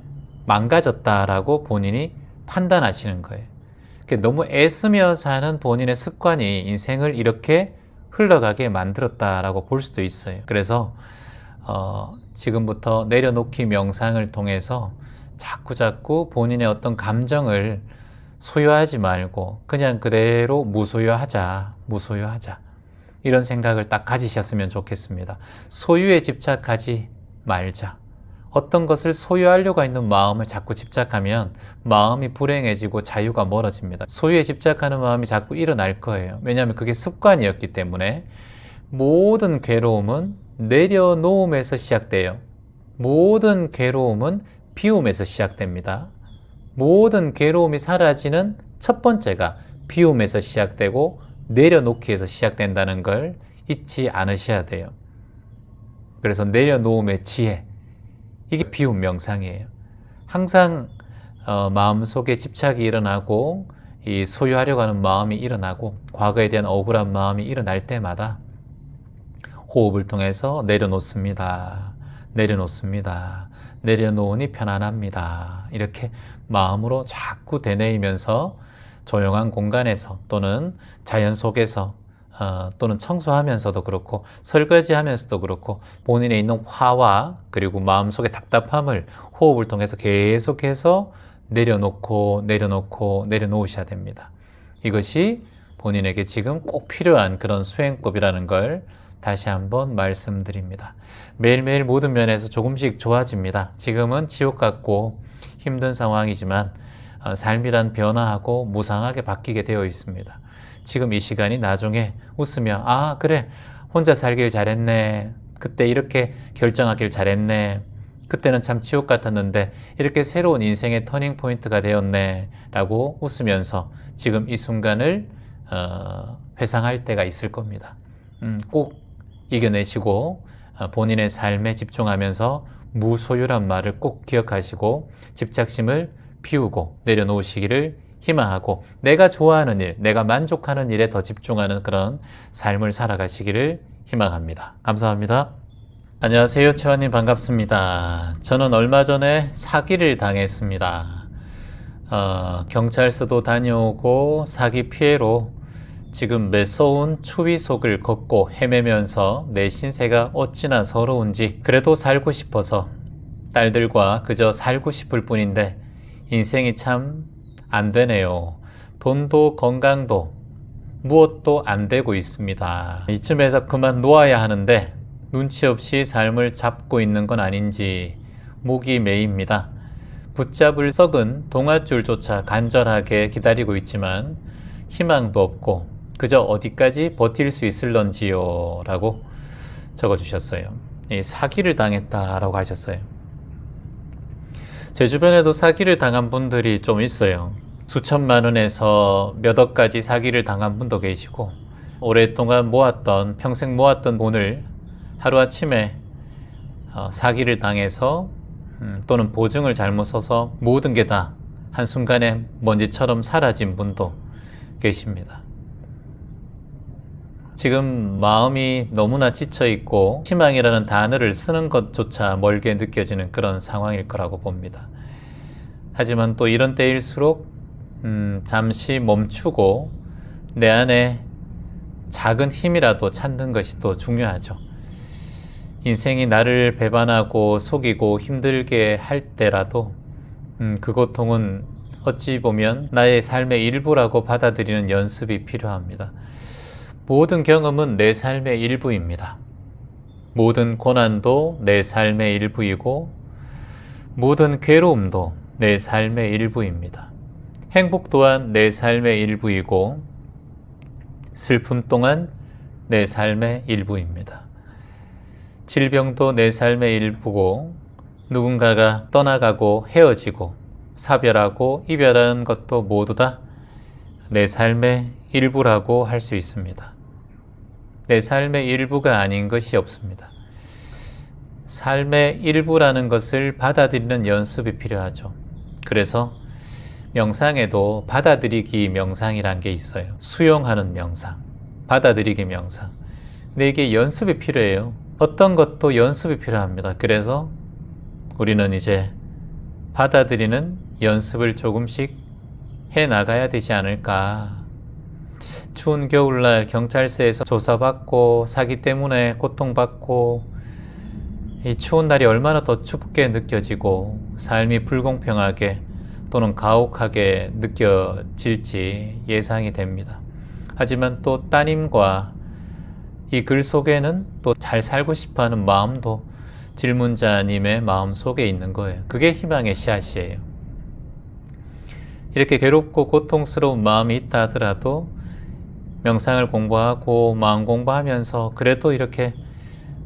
망가졌다라고 본인이 판단하시는 거예요. 너무 애쓰며 사는 본인의 습관이 인생을 이렇게 흘러가게 만들었다라고 볼 수도 있어요. 그래서 지금부터 내려놓기 명상을 통해서 자꾸자꾸 본인의 어떤 감정을 소유하지 말고 그냥 그대로 무소유하자, 무소유하자. 이런 생각을 딱 가지셨으면 좋겠습니다. 소유에 집착하지 말자. 어떤 것을 소유하려고 하는 마음을 자꾸 집착하면 마음이 불행해지고 자유가 멀어집니다. 소유에 집착하는 마음이 자꾸 일어날 거예요. 왜냐하면 그게 습관이었기 때문에. 모든 괴로움은 내려놓음에서 시작돼요. 모든 괴로움은 비움에서 시작됩니다. 모든 괴로움이 사라지는 첫 번째가 비움에서 시작되고 내려놓기에서 시작된다는 걸 잊지 않으셔야 돼요. 그래서 내려놓음의 지혜, 이게 비움 명상이에요. 항상 마음속에 집착이 일어나고 이 소유하려고 하는 마음이 일어나고 과거에 대한 억울한 마음이 일어날 때마다 호흡을 통해서 내려놓습니다. 내려놓습니다. 내려놓으니 편안합니다. 이렇게 마음으로 자꾸 되뇌이면서 조용한 공간에서 또는 자연 속에서 또는 청소하면서도 그렇고 설거지하면서도 그렇고 본인에 있는 화와 그리고 마음속의 답답함을 호흡을 통해서 계속해서 내려놓고 내려놓고 내려놓으셔야 됩니다. 이것이 본인에게 지금 꼭 필요한 그런 수행법이라는 걸 다시 한번 말씀드립니다. 매일매일 모든 면에서 조금씩 좋아집니다. 지금은 지옥 같고 힘든 상황이지만 삶이란 변화하고 무상하게 바뀌게 되어 있습니다. 지금 이 시간이 나중에 웃으며 아 그래 혼자 살길 잘했네, 그때 이렇게 결정하길 잘했네, 그때는 참 지옥 같았는데 이렇게 새로운 인생의 터닝 포인트가 되었네 라고 웃으면서 지금 이 순간을 회상할 때가 있을 겁니다. 꼭 이겨내시고 본인의 삶에 집중하면서 무소유란 말을 꼭 기억하시고 집착심을 피우고 내려놓으시기를 희망하고 내가 좋아하는 일, 내가 만족하는 일에 더 집중하는 그런 삶을 살아가시기를 희망합니다. 감사합니다. 안녕하세요. 채원님 반갑습니다. 저는 얼마 전에 사기를 당했습니다. 경찰서도 다녀오고 사기 피해로 지금 매서운 추위 속을 걷고 헤매면서 내 신세가 어찌나 서러운지 그래도 살고 싶어서 딸들과 그저 살고 싶을 뿐인데 인생이 참 안 되네요. 돈도 건강도 무엇도 안 되고 있습니다. 이쯤에서 그만 놓아야 하는데 눈치 없이 삶을 잡고 있는 건 아닌지 목이 메입니다. 붙잡을 썩은 동아줄조차 간절하게 기다리고 있지만 희망도 없고 그저 어디까지 버틸 수 있을런지요 라고 적어주셨어요. 사기를 당했다라고 하셨어요. 제 주변에도 사기를 당한 분들이 좀 있어요. 수천만 원에서 몇 억까지 사기를 당한 분도 계시고 오랫동안 평생 모았던 돈을 하루아침에 사기를 당해서 또는 보증을 잘못 써서 모든 게 다 한순간에 먼지처럼 사라진 분도 계십니다. 지금 마음이 너무나 지쳐있고 희망이라는 단어를 쓰는 것조차 멀게 느껴지는 그런 상황일 거라고 봅니다. 하지만 또 이런 때일수록 잠시 멈추고 내 안에 작은 힘이라도 찾는 것이 또 중요하죠. 인생이 나를 배반하고 속이고 힘들게 할 때라도 그 고통은 어찌 보면 나의 삶의 일부라고 받아들이는 연습이 필요합니다. 모든 경험은 내 삶의 일부입니다. 모든 고난도 내 삶의 일부이고 모든 괴로움도 내 삶의 일부입니다. 행복 또한 내 삶의 일부이고 슬픔 또한 내 삶의 일부입니다. 질병도 내 삶의 일부고 누군가가 떠나가고 헤어지고 사별하고 이별하는 것도 모두 다 내 삶의 일부라고 할 수 있습니다. 내 삶의 일부가 아닌 것이 없습니다. 삶의 일부라는 것을 받아들이는 연습이 필요하죠. 그래서 명상에도 받아들이기 명상이란 게 있어요. 수용하는 명상, 받아들이기 명상. 근데 이게 연습이 필요해요. 어떤 것도 연습이 필요합니다. 그래서 우리는 이제 받아들이는 연습을 조금씩 해 나가야 되지 않을까. 추운 겨울날 경찰서에서 조사받고 사기 때문에 고통받고 이 추운 날이 얼마나 더 춥게 느껴지고 삶이 불공평하게 또는 가혹하게 느껴질지 예상이 됩니다. 하지만 또 따님과 이 글 속에는 또 잘 살고 싶어하는 마음도 질문자님의 마음 속에 있는 거예요. 그게 희망의 씨앗이에요. 이렇게 괴롭고 고통스러운 마음이 있다 하더라도 명상을 공부하고 마음 공부하면서 그래도 이렇게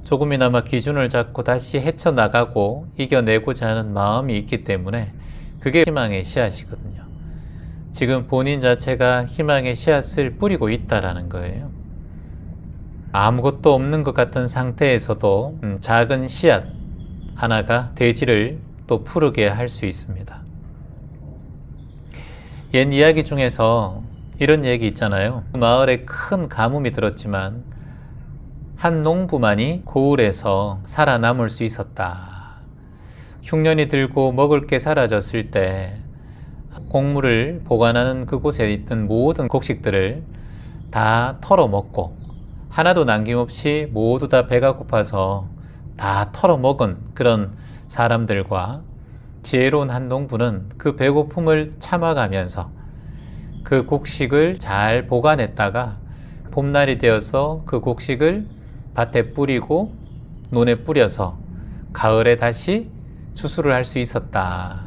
조금이나마 기준을 잡고 다시 헤쳐나가고 이겨내고자 하는 마음이 있기 때문에 그게 희망의 씨앗이거든요. 지금 본인 자체가 희망의 씨앗을 뿌리고 있다라는 거예요. 아무것도 없는 것 같은 상태에서도 작은 씨앗 하나가 대지를 또 푸르게 할 수 있습니다. 옛 이야기 중에서 이런 얘기 있잖아요. 마을에 큰 가뭄이 들었지만 한 농부만이 고을에서 살아남을 수 있었다. 흉년이 들고 먹을 게 사라졌을 때 곡물을 보관하는 그곳에 있던 모든 곡식들을 다 털어먹고 하나도 남김없이 모두 다 배가 고파서 다 털어먹은 그런 사람들과 지혜로운 한 농부는 그 배고픔을 참아가면서 그 곡식을 잘 보관했다가 봄날이 되어서 그 곡식을 밭에 뿌리고 논에 뿌려서 가을에 다시 추수를 할 수 있었다.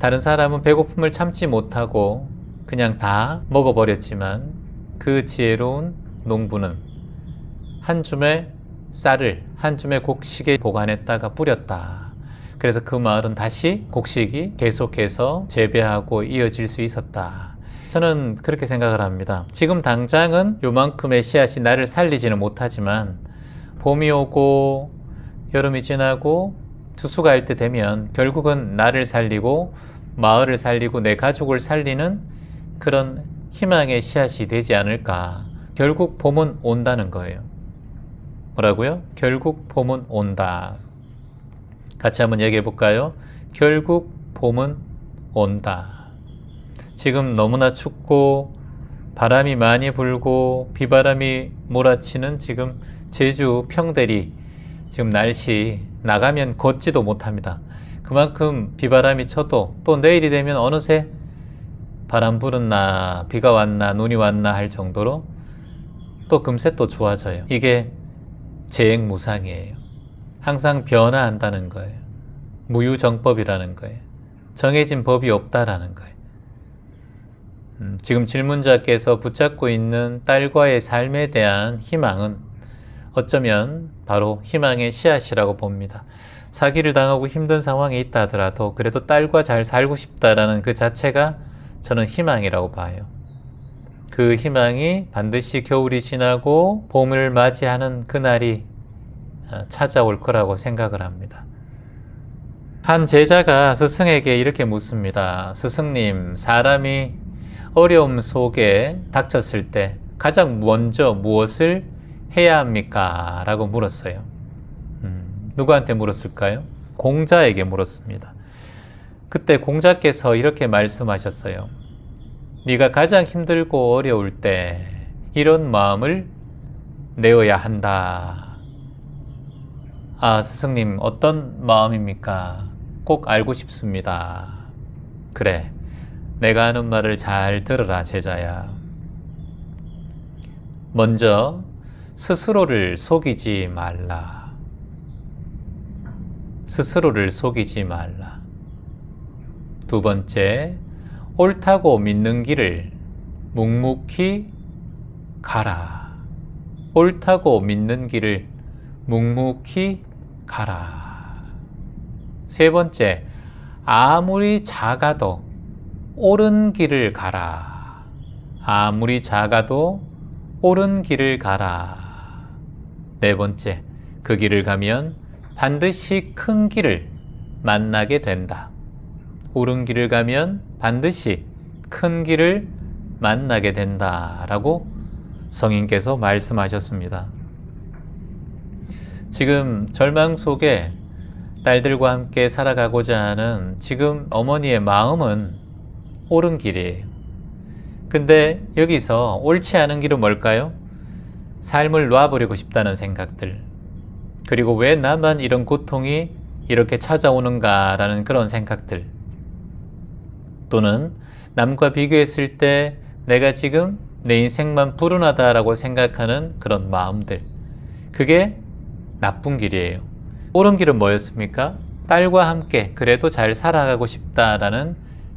다른 사람은 배고픔을 참지 못하고 그냥 다 먹어버렸지만 그 지혜로운 농부는 한 줌의 쌀을 한 줌의 곡식에 보관했다가 뿌렸다. 그래서 그 마을은 다시 곡식이 계속해서 재배하고 이어질 수 있었다. 저는 그렇게 생각을 합니다. 지금 당장은 요만큼의 씨앗이 나를 살리지는 못하지만 봄이 오고 여름이 지나고 추수가 할 때 되면 결국은 나를 살리고 마을을 살리고 내 가족을 살리는 그런 희망의 씨앗이 되지 않을까. 결국 봄은 온다는 거예요. 뭐라고요? 결국 봄은 온다. 같이 한번 얘기해 볼까요? 결국 봄은 온다. 지금 너무나 춥고 바람이 많이 불고 비바람이 몰아치는 지금 제주 평대리 지금 날씨 나가면 걷지도 못합니다. 그만큼 비바람이 쳐도 또 내일이 되면 어느새 바람 불었나 비가 왔나 눈이 왔나 할 정도로 또 금세 또 좋아져요. 이게 재행무상이에요. 항상 변화한다는 거예요. 무유정법이라는 거예요. 정해진 법이 없다라는 거예요. 지금 질문자께서 붙잡고 있는 딸과의 삶에 대한 희망은 어쩌면 바로 희망의 씨앗이라고 봅니다. 사기를 당하고 힘든 상황에 있다 하더라도 그래도 딸과 잘 살고 싶다라는 그 자체가 저는 희망이라고 봐요. 그 희망이 반드시 겨울이 지나고 봄을 맞이하는 그날이 찾아올 거라고 생각을 합니다. 한 제자가 스승에게 이렇게 묻습니다. 스승님, 사람이 어려움 속에 닥쳤을 때 가장 먼저 무엇을 해야 합니까? 라고 물었어요. 누구한테 물었을까요? 공자에게 물었습니다. 그때 공자께서 이렇게 말씀하셨어요. 네가 가장 힘들고 어려울 때 이런 마음을 내어야 한다. 아, 스승님, 어떤 마음입니까? 꼭 알고 싶습니다. 그래, 내가 하는 말을 잘 들으라, 제자야. 먼저 스스로를 속이지 말라. 스스로를 속이지 말라. 두 번째, 옳다고 믿는 길을 묵묵히 가라. 옳다고 믿는 길을 묵묵히 가라. 세 번째, 아무리 작아도 옳은 길을 가라. 아무리 작아도 옳은 길을 가라. 네 번째, 그 길을 가면 반드시 큰 길을 만나게 된다. 옳은 길을 가면 반드시 큰 길을 만나게 된다. 라고 성인께서 말씀하셨습니다. 지금 절망 속에 딸들과 함께 살아가고자 하는 지금 어머니의 마음은 옳은 길이에요. 근데 여기서 옳지 않은 길은 뭘까요? 삶을 놔버리고 싶다는 생각들. 그리고 왜 나만 이런 고통이 이렇게 찾아오는가라는 그런 생각들. 또는 남과 비교했을 때 내가 지금 내 인생만 불운하다라고 생각하는 그런 마음들. 그게 나쁜 길이에요. 옳은 길은 뭐였습니까? 딸과 함께 그래도 잘 살아가고 싶다라는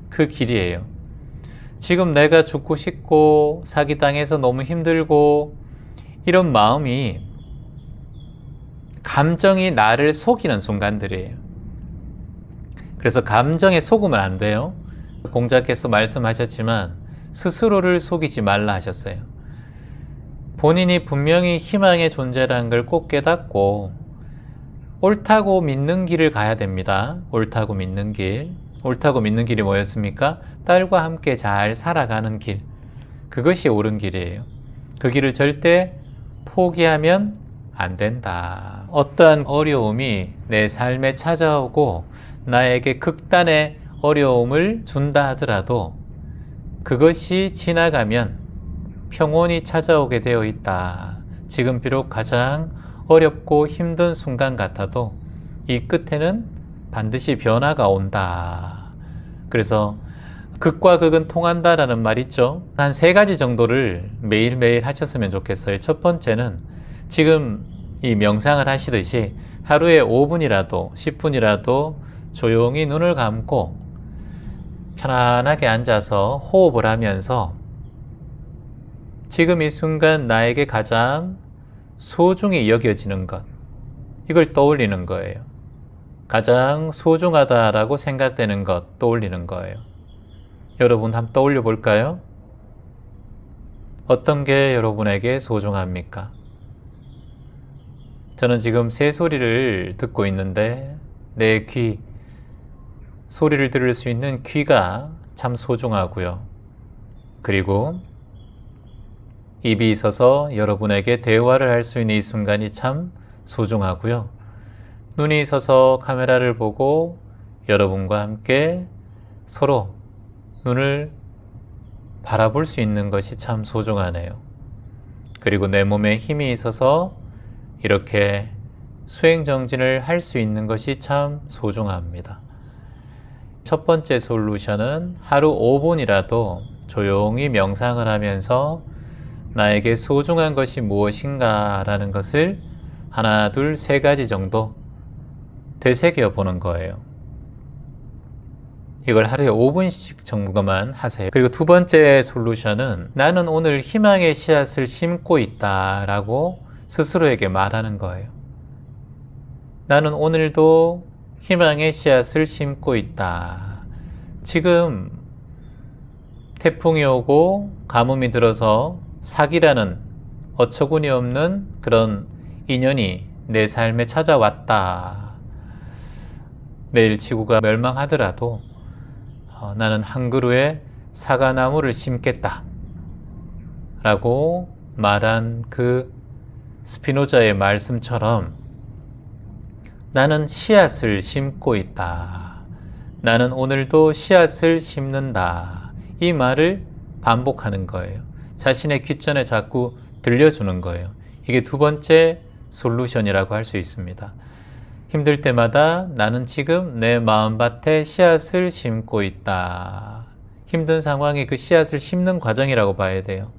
그 길이에요. 지금 내가 죽고 싶고 사기당해서 너무 힘들고 이런 마음이 감정이 나를 속이는 순간들이에요. 그래서 감정에 속으면 안 돼요. 공자께서 말씀하셨지만 스스로를 속이지 말라 하셨어요. 본인이 분명히 희망의 존재라는 걸 꼭 깨닫고 옳다고 믿는 길을 가야 됩니다. 옳다고 믿는 길. 옳다고 믿는 길이 뭐였습니까? 딸과 함께 잘 살아가는 길. 그것이 옳은 길이에요. 그 길을 절대 포기하면 안 된다. 어떠한 어려움이 내 삶에 찾아오고 나에게 극단의 어려움을 준다 하더라도 그것이 지나가면 평온이 찾아오게 되어 있다. 지금 비록 가장 어렵고 힘든 순간 같아도 이 끝에는 반드시 변화가 온다. 그래서 극과 극은 통한다라는 말 있죠. 한 3가지 정도를 매일매일 하셨으면 좋겠어요. 첫 번째는 지금 이 명상을 하시듯이 하루에 5분이라도 10분이라도 조용히 눈을 감고 편안하게 앉아서 호흡을 하면서 지금 이 순간 나에게 가장 소중히 여겨지는 것, 이걸 떠올리는 거예요. 가장 소중하다라고 생각되는 것 떠올리는 거예요. 여러분 한번 떠올려 볼까요? 어떤 게 여러분에게 소중합니까? 저는 지금 새소리를 듣고 있는데 내 귀, 소리를 들을 수 있는 귀가 참 소중하고요. 그리고 입이 있어서 여러분에게 대화를 할 수 있는 이 순간이 참 소중하고요. 눈이 있어서 카메라를 보고 여러분과 함께 서로 눈을 바라볼 수 있는 것이 참 소중하네요. 그리고 내 몸에 힘이 있어서 이렇게 수행정진을 할 수 있는 것이 참 소중합니다. 첫 번째 솔루션은 하루 5분이라도 조용히 명상을 하면서 나에게 소중한 것이 무엇인가 라는 것을 하나, 둘, 세 가지 정도 되새겨 보는 거예요. 이걸 하루에 5분씩 정도만 하세요. 그리고 두 번째 솔루션은 나는 오늘 희망의 씨앗을 심고 있다라고 스스로에게 말하는 거예요. 나는 오늘도 희망의 씨앗을 심고 있다. 지금 태풍이 오고 가뭄이 들어서 사기라는 어처구니 없는 그런 인연이 내 삶에 찾아왔다. 내일 지구가 멸망하더라도 나는 한 그루의 사과나무를 심겠다 라고 말한 그 스피노자의 말씀처럼 나는 씨앗을 심고 있다. 나는 오늘도 씨앗을 심는다. 이 말을 반복하는 거예요. 자신의 귓전에 자꾸 들려주는 거예요. 이게 두 번째 솔루션이라고 할 수 있습니다. 힘들 때마다 나는 지금 내 마음밭에 씨앗을 심고 있다. 힘든 상황이 그 씨앗을 심는 과정이라고 봐야 돼요.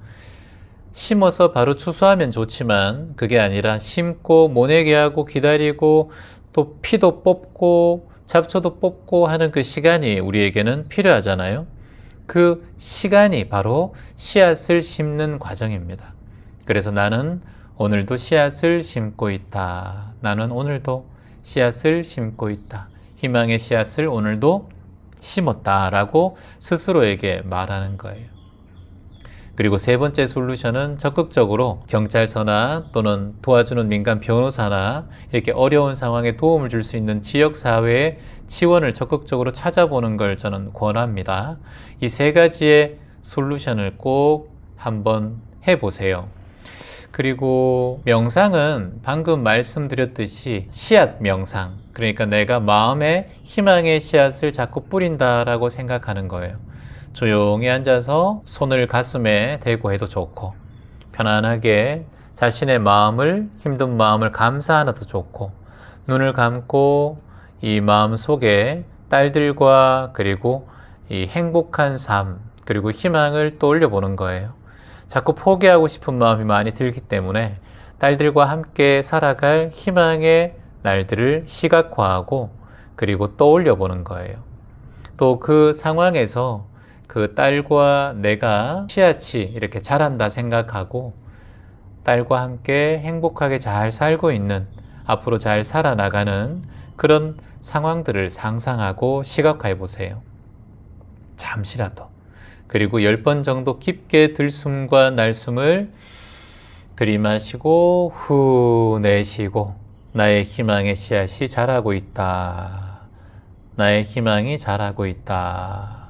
심어서 바로 추수하면 좋지만 그게 아니라 심고 모내게 하고 기다리고 또 피도 뽑고 잡초도 뽑고 하는 그 시간이 우리에게는 필요하잖아요. 그 시간이 바로 씨앗을 심는 과정입니다. 그래서 나는 오늘도 씨앗을 심고 있다. 나는 오늘도 씨앗을 심고 있다. 희망의 씨앗을 오늘도 심었다라고 스스로에게 말하는 거예요. 그리고 세 번째 솔루션은 적극적으로 경찰서나 또는 도와주는 민간 변호사나 이렇게 어려운 상황에 도움을 줄 수 있는 지역사회의 지원을 적극적으로 찾아보는 걸 저는 권합니다. 이 세 가지의 솔루션을 꼭 한번 해보세요. 그리고 명상은 방금 말씀드렸듯이 씨앗 명상, 그러니까 내가 마음에 희망의 씨앗을 자꾸 뿌린다라고 생각하는 거예요. 조용히 앉아서 손을 가슴에 대고 해도 좋고 편안하게 자신의 마음을, 힘든 마음을 감사하나도 좋고 눈을 감고 이 마음 속에 딸들과 그리고 이 행복한 삶 그리고 희망을 떠올려 보는 거예요. 자꾸 포기하고 싶은 마음이 많이 들기 때문에 딸들과 함께 살아갈 희망의 날들을 시각화하고 그리고 떠올려 보는 거예요. 또 그 상황에서 그 딸과 내가 씨앗이 이렇게 자란다 생각하고 딸과 함께 행복하게 잘 살고 있는, 앞으로 잘 살아나가는 그런 상황들을 상상하고 시각화해 보세요. 잠시라도. 그리고 10번 정도 깊게 들숨과 날숨을 들이마시고 후 내쉬고 나의 희망의 씨앗이 자라고 있다. 나의 희망이 자라고 있다.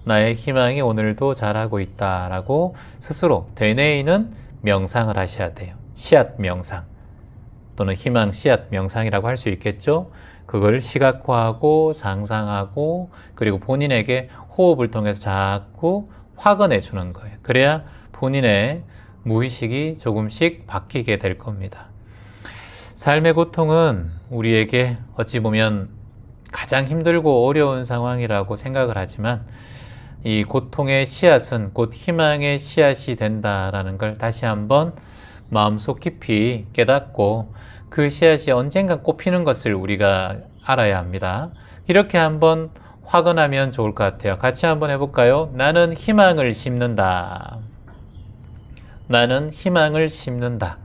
나의 희망이 오늘도 자라고 있다 라고 스스로 되뇌이는 명상을 하셔야 돼요. 씨앗 명상 또는 희망 씨앗 명상이라고 할 수 있겠죠. 그걸 시각화하고 상상하고 그리고 본인에게 호흡을 통해서 자꾸 확언해 주는 거예요. 그래야 본인의 무의식이 조금씩 바뀌게 될 겁니다. 삶의 고통은 우리에게 어찌 보면 가장 힘들고 어려운 상황이라고 생각을 하지만 이 고통의 씨앗은 곧 희망의 씨앗이 된다라는 걸 다시 한번 마음속 깊이 깨닫고 그 씨앗이 언젠가 꽃피는 것을 우리가 알아야 합니다. 이렇게 한번 확언하면 좋을 것 같아요. 같이 한번 해볼까요? 나는 희망을 심는다. 나는 희망을 심는다.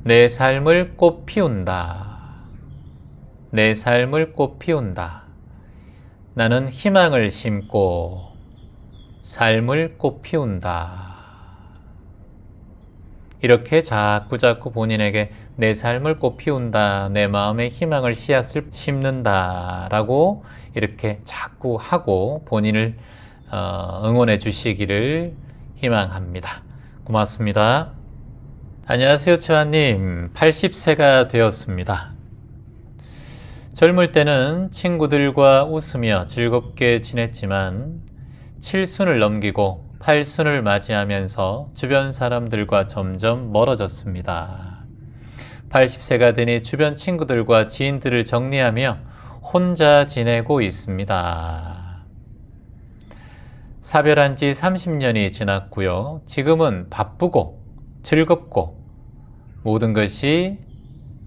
내 삶을 꽃 피운다. 내 삶을 꽃 피운다. 나는 희망을 심고 삶을 꽃 피운다. 이렇게 자꾸자꾸 본인에게 내 삶을 꽃 피운다, 내 마음의 희망을 씨앗을 심는다 라고 이렇게 자꾸 하고 본인을 응원해 주시기를 희망합니다. 고맙습니다. 안녕하세요, 최환님. 80세가 되었습니다. 젊을 때는 친구들과 웃으며 즐겁게 지냈지만 7순을 넘기고 8순을 맞이하면서 주변 사람들과 점점 멀어졌습니다. 80세가 되니 주변 친구들과 지인들을 정리하며 혼자 지내고 있습니다. 사별한 지 30년이 지났고요. 지금은 바쁘고 즐겁고 모든 것이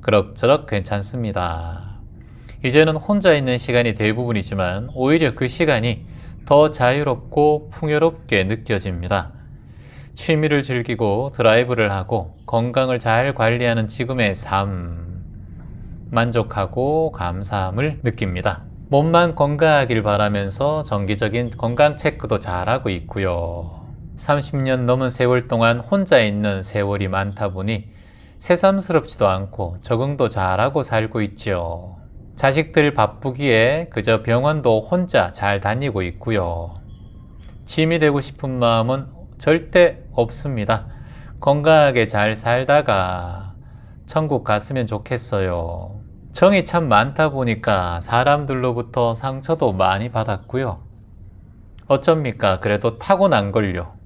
그럭저럭 괜찮습니다. 이제는 혼자 있는 시간이 대부분이지만 오히려 그 시간이 더 자유롭고 풍요롭게 느껴집니다. 취미를 즐기고 드라이브를 하고 건강을 잘 관리하는 지금의 삶, 만족하고 감사함을 느낍니다. 몸만 건강하길 바라면서 정기적인 건강 체크도 잘하고 있고요. 30년 넘은 세월 동안 혼자 있는 세월이 많다 보니 새삼스럽지도 않고 적응도 잘하고 살고 있지요. 자식들 바쁘기에 그저 병원도 혼자 잘 다니고 있고요. 짐이 되고 싶은 마음은 절대 없습니다. 건강하게 잘 살다가 천국 갔으면 좋겠어요. 정이 참 많다 보니까 사람들로부터 상처도 많이 받았고요. 어쩝니까? 그래도 타고난 걸요.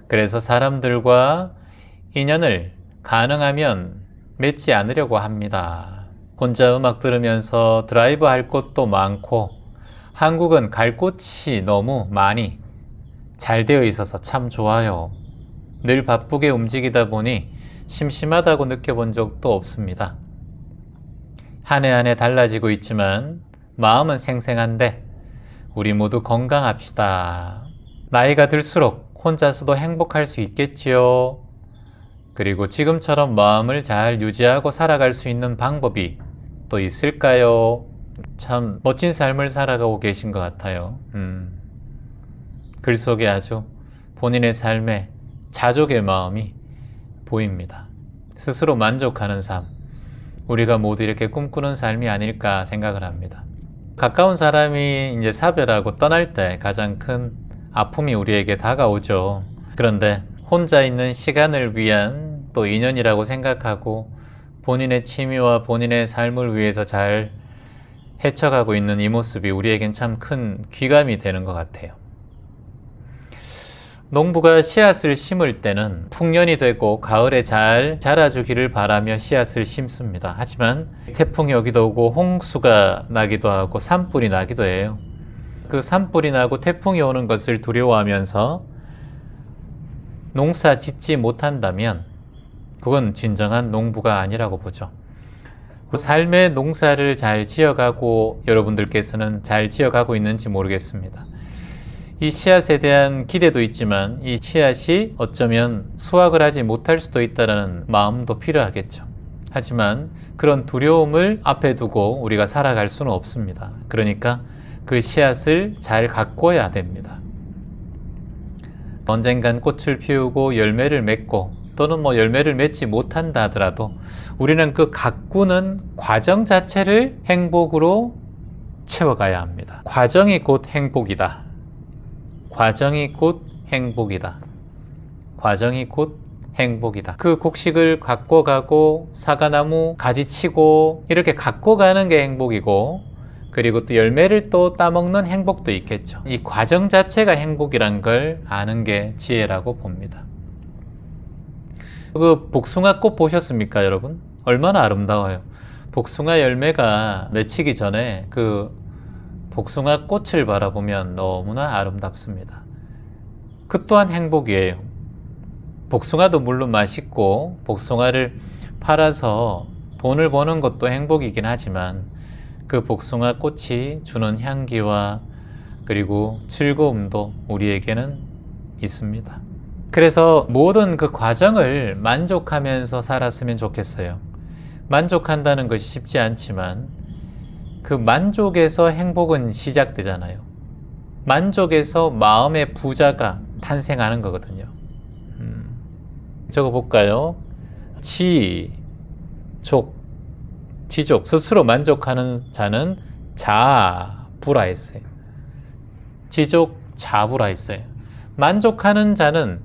그래서 사람들과 인연을 가능하면 맺지 않으려고 합니다. 혼자 음악 들으면서 드라이브 할 곳도 많고 한국은 갈 곳이 너무 많이 잘 되어 있어서 참 좋아요. 늘 바쁘게 움직이다 보니 심심하다고 느껴본 적도 없습니다. 한 해 한 해 달라지고 있지만 마음은 생생한데 우리 모두 건강합시다. 나이가 들수록 혼자서도 행복할 수 있겠지요. 그리고 지금처럼 마음을 잘 유지하고 살아갈 수 있는 방법이 또 있을까요? 참 멋진 삶을 살아가고 계신 것 같아요. 글 속에 아주 본인의 삶에 자족의 마음이 보입니다. 스스로 만족하는 삶, 우리가 모두 이렇게 꿈꾸는 삶이 아닐까 생각을 합니다. 가까운 사람이 이제 사별하고 떠날 때 가장 큰 아픔이 우리에게 다가오죠. 그런데 혼자 있는 시간을 위한 또 인연이라고 생각하고 본인의 취미와 본인의 삶을 위해서 잘 헤쳐가고 있는 이 모습이 우리에겐 참 큰 귀감이 되는 것 같아요. 농부가 씨앗을 심을 때는 풍년이 되고 가을에 잘 자라주기를 바라며 씨앗을 심습니다. 하지만 태풍이 오기도 오고 홍수가 나기도 하고 산불이 나기도 해요. 그 산불이 나고 태풍이 오는 것을 두려워하면서 농사 짓지 못한다면 그건 진정한 농부가 아니라고 보죠. 삶의 농사를 잘 지어가고 여러분들께서는 잘 지어가고 있는지 모르겠습니다. 이 씨앗에 대한 기대도 있지만 이 씨앗이 어쩌면 수확을 하지 못할 수도 있다는 마음도 필요하겠죠. 하지만 그런 두려움을 앞에 두고 우리가 살아갈 수는 없습니다. 그러니까 그 씨앗을 잘 가꿔야 됩니다. 언젠간 꽃을 피우고 열매를 맺고 또는 열매를 맺지 못한다 하더라도 우리는 그 가꾸는 과정 자체를 행복으로 채워가야 합니다. 과정이 곧 행복이다. 과정이 곧 행복이다. 과정이 곧 행복이다. 그 곡식을 가꿔가고 사과나무 가지치고 이렇게 가꿔가는 게 행복이고 그리고 또 열매를 또 따먹는 행복도 있겠죠. 이 과정 자체가 행복이란 걸 아는 게 지혜라고 봅니다. 그 복숭아 꽃 보셨습니까, 여러분? 얼마나 아름다워요. 복숭아 열매가 맺히기 전에 그 복숭아 꽃을 바라보면 너무나 아름답습니다. 그 또한 행복이에요. 복숭아도 물론 맛있고 복숭아를 팔아서 돈을 버는 것도 행복이긴 하지만 그 복숭아 꽃이 주는 향기와 그리고 즐거움도 우리에게는 있습니다. 그래서 모든 그 과정을 만족하면서 살았으면 좋겠어요. 만족한다는 것이 쉽지 않지만 그 만족에서 행복은 시작되잖아요. 만족에서 마음의 부자가 탄생하는 거거든요. 적어볼까요? 지족, 스스로 만족하는 자는 자부라 했어요. 지족, 자부라 했어요. 만족하는 자는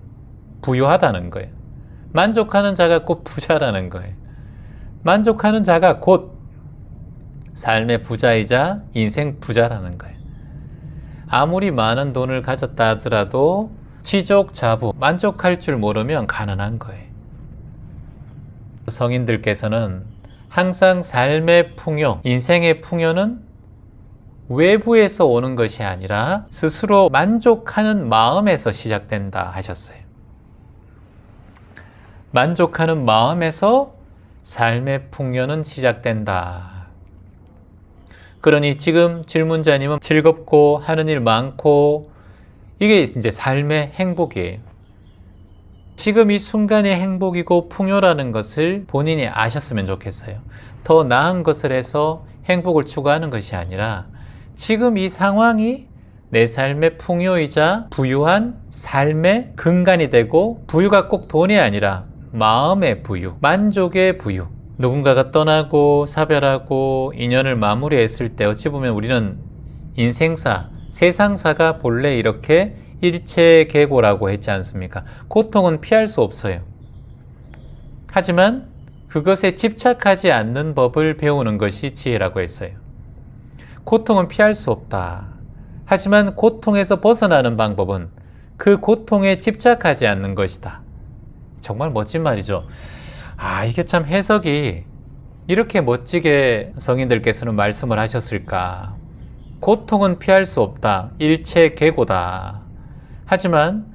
부유하다는 거예요. 만족하는 자가 곧 부자라는 거예요. 만족하는 자가 곧 삶의 부자이자 인생 부자라는 거예요. 아무리 많은 돈을 가졌다 하더라도 지족자부, 만족할 줄 모르면 가난한 거예요. 성인들께서는 항상 삶의 풍요, 인생의 풍요는 외부에서 오는 것이 아니라 스스로 만족하는 마음에서 시작된다 하셨어요. 만족하는 마음에서 삶의 풍요는 시작된다. 그러니 지금 질문자님은 즐겁고 하는 일 많고 이게 이제 삶의 행복이에요. 지금 이 순간의 행복이고 풍요라는 것을 본인이 아셨으면 좋겠어요. 더 나은 것을 해서 행복을 추구하는 것이 아니라 지금 이 상황이 내 삶의 풍요이자 부유한 삶의 근간이 되고, 부유가 꼭 돈이 아니라 마음의 부유, 만족의 부유. 누군가가 떠나고 사별하고 인연을 마무리했을 때 어찌 보면 우리는 인생사, 세상사가 본래 이렇게 일체계고라고 했지 않습니까? 고통은 피할 수 없어요. 하지만 그것에 집착하지 않는 법을 배우는 것이 지혜라고 했어요. 고통은 피할 수 없다. 하지만 고통에서 벗어나는 방법은 그 고통에 집착하지 않는 것이다. 정말 멋진 말이죠. 이게 참 해석이 이렇게 멋지게 성인들께서는 말씀을 하셨을까. 고통은 피할 수 없다. 일체계고다. 하지만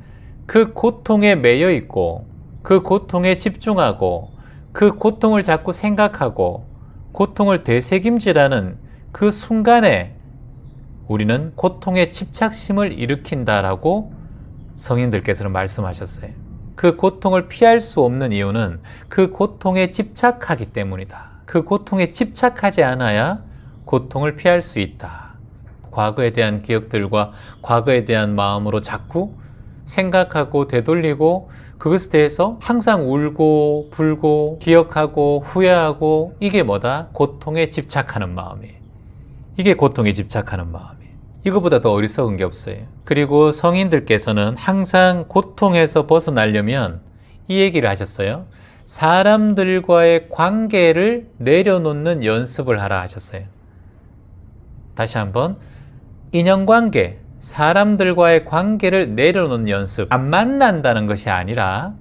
그 고통에 매여 있고 그 고통에 집중하고 그 고통을 자꾸 생각하고 고통을 되새김질하는 그 순간에 우리는 고통의 집착심을 일으킨다라고 성인들께서는 말씀하셨어요. 그 고통을 피할 수 없는 이유는 그 고통에 집착하기 때문이다. 그 고통에 집착하지 않아야 고통을 피할 수 있다. 과거에 대한 기억들과 과거에 대한 마음으로 자꾸 생각하고 되돌리고 그것에 대해서 항상 울고 불고 기억하고 후회하고, 이게 뭐다? 고통에 집착하는 마음이에요. 이게 고통에 집착하는 마음이에요. 이거보다 더 어리석은 게 없어요. 그리고 성인들께서는 항상 고통에서 벗어나려면 이 얘기를 하셨어요. 사람들과의 관계를 내려놓는 연습을 하라 하셨어요. 다시 한번, 인연관계, 사람들과의 관계를 내려놓는 연습. 안 만난다는 것이 아니라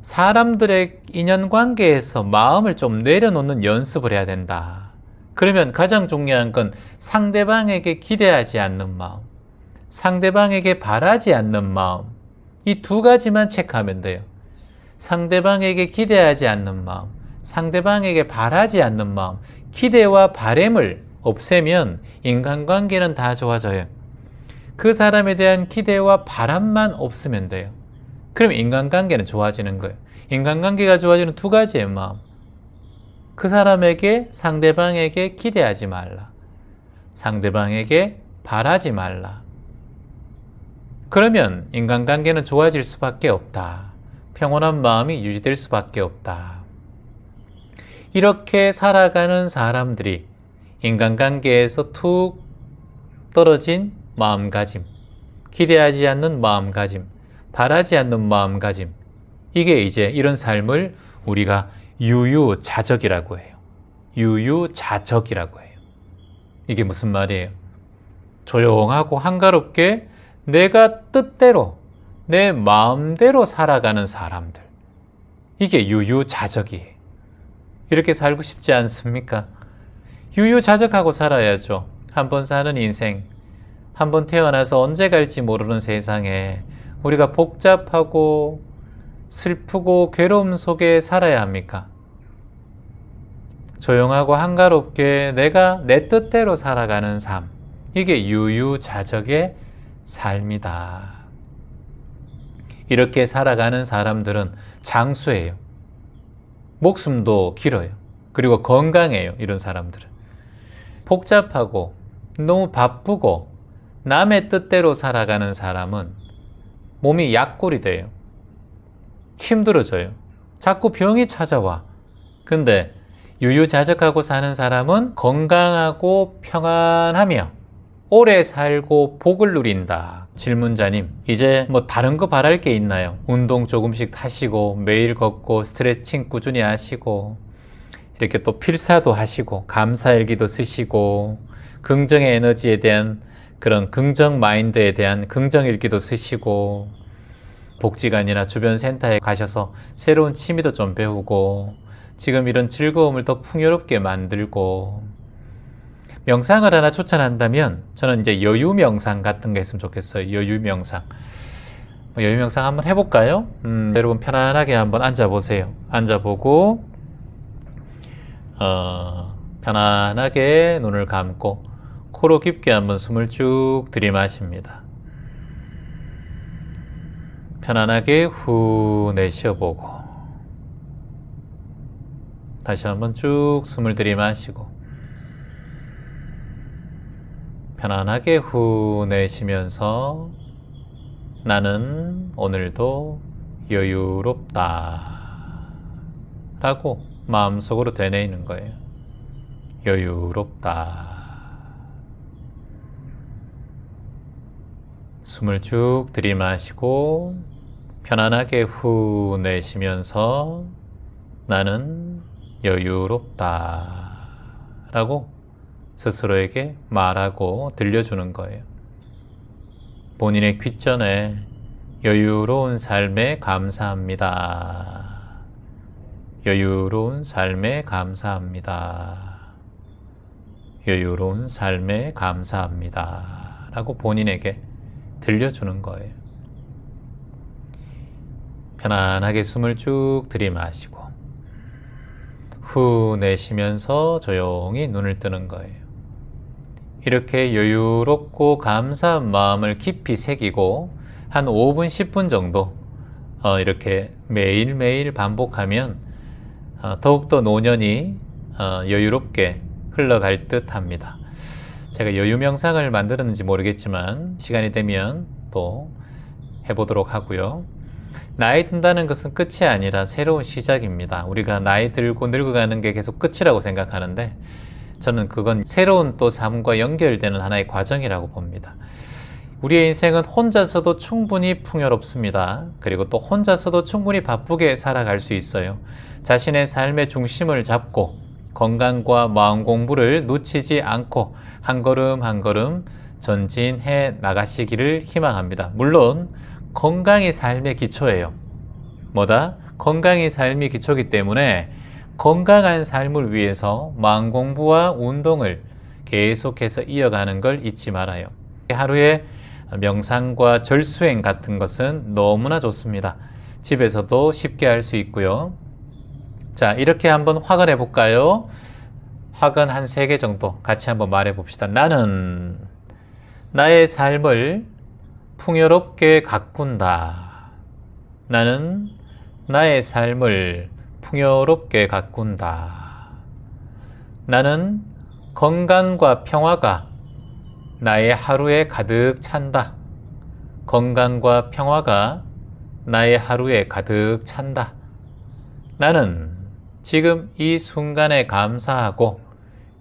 사람들의 인연관계에서 마음을 좀 내려놓는 연습을 해야 된다. 그러면 가장 중요한 건 상대방에게 기대하지 않는 마음, 상대방에게 바라지 않는 마음, 이 두 가지만 체크하면 돼요. 상대방에게 기대하지 않는 마음, 상대방에게 바라지 않는 마음, 기대와 바램을 없애면 인간관계는 다 좋아져요. 그 사람에 대한 기대와 바람만 없으면 돼요. 그럼 인간관계는 좋아지는 거예요. 인간관계가 좋아지는 두 가지의 마음. 그 사람에게, 상대방에게 기대하지 말라. 상대방에게 바라지 말라. 그러면 인간관계는 좋아질 수밖에 없다. 평온한 마음이 유지될 수밖에 없다. 이렇게 살아가는 사람들이 인간관계에서 툭 떨어진 마음가짐, 기대하지 않는 마음가짐, 바라지 않는 마음가짐, 이게 이제 이런 삶을 우리가 유유자적이라고 해요. 유유자적이라고 해요. 이게 무슨 말이에요? 조용하고 한가롭게 내가 뜻대로, 내 마음대로 살아가는 사람들. 이게 유유자적이에요. 이렇게 살고 싶지 않습니까? 유유자적하고 살아야죠. 한 번 사는 인생, 한 번 태어나서 언제 갈지 모르는 세상에 우리가 복잡하고 슬프고 괴로움 속에 살아야 합니까? 조용하고 한가롭게 내가 내 뜻대로 살아가는 삶, 이게 유유자적의 삶이다. 이렇게 살아가는 사람들은 장수예요. 목숨도 길어요. 그리고 건강해요. 이런 사람들은. 복잡하고 너무 바쁘고 남의 뜻대로 살아가는 사람은 몸이 약골이 돼요. 힘들어져요. 자꾸 병이 찾아와. 근데 유유자적하고 사는 사람은 건강하고 평안하며 오래 살고 복을 누린다. 질문자님, 이제 뭐 다른 거 바랄 게 있나요? 운동 조금씩 하시고 매일 걷고 스트레칭 꾸준히 하시고 이렇게 또 필사도 하시고 감사일기도 쓰시고 긍정의 에너지에 대한 그런 긍정 마인드에 대한 긍정일기도 쓰시고 복지관이나 주변 센터에 가셔서 새로운 취미도 좀 배우고 지금 이런 즐거움을 더 풍요롭게 만들고, 명상을 하나 추천한다면 저는 이제 여유 명상 같은 거 했으면 좋겠어요. 여유 명상. 여유 명상 한번 해볼까요? 여러분 편안하게 한번 앉아보세요. 앉아보고 편안하게 눈을 감고 코로 깊게 한번 숨을 쭉 들이마십니다. 편안하게 후 내쉬어보고 다시 한번 쭉 숨을 들이마시고 편안하게 후 내쉬면서 나는 오늘도 여유롭다 라고 마음속으로 되뇌이는 거예요. 여유롭다. 숨을 쭉 들이마시고 편안하게 후 내쉬면서 나는 여유롭다 라고 스스로에게 말하고 들려주는 거예요. 본인의 귓전에 여유로운 삶에 감사합니다. 여유로운 삶에 감사합니다. 여유로운 삶에 감사합니다. 라고 본인에게 들려주는 거예요. 편안하게 숨을 쭉 들이마시고 후 내쉬면서 조용히 눈을 뜨는 거예요. 이렇게 여유롭고 감사한 마음을 깊이 새기고 한 5분, 10분 정도 이렇게 매일매일 반복하면 더욱더 노년이 여유롭게 흘러갈 듯 합니다. 제가 여유 명상을 만들었는지 모르겠지만 시간이 되면 또 해보도록 하고요. 나이 든다는 것은 끝이 아니라 새로운 시작입니다. 우리가 나이 들고 늙어가는 게 계속 끝이라고 생각하는데 저는 그건 새로운 또 삶과 연결되는 하나의 과정이라고 봅니다. 우리의 인생은 혼자서도 충분히 풍요롭습니다. 그리고 또 혼자서도 충분히 바쁘게 살아갈 수 있어요. 자신의 삶의 중심을 잡고 건강과 마음 공부를 놓치지 않고 한 걸음 한 걸음 전진해 나가시기를 희망합니다. 물론 건강이 삶의 기초예요. 뭐다? 건강이 삶의 기초이기 때문에 건강한 삶을 위해서 마음 공부와 운동을 계속해서 이어가는 걸 잊지 말아요. 하루에 명상과 절수행 같은 것은 너무나 좋습니다. 집에서도 쉽게 할 수 있고요. 자, 이렇게 한번 확언해 볼까요? 확언 한 3개 정도 같이 한번 말해 봅시다. 나는 나의 삶을 풍요롭게 가꾼다. 나는 나의 삶을 풍요롭게 가꾼다. 나는 건강과 평화가 나의 하루에 가득 찬다. 건강과 평화가 나의 하루에 가득 찬다. 나는 지금 이 순간에 감사하고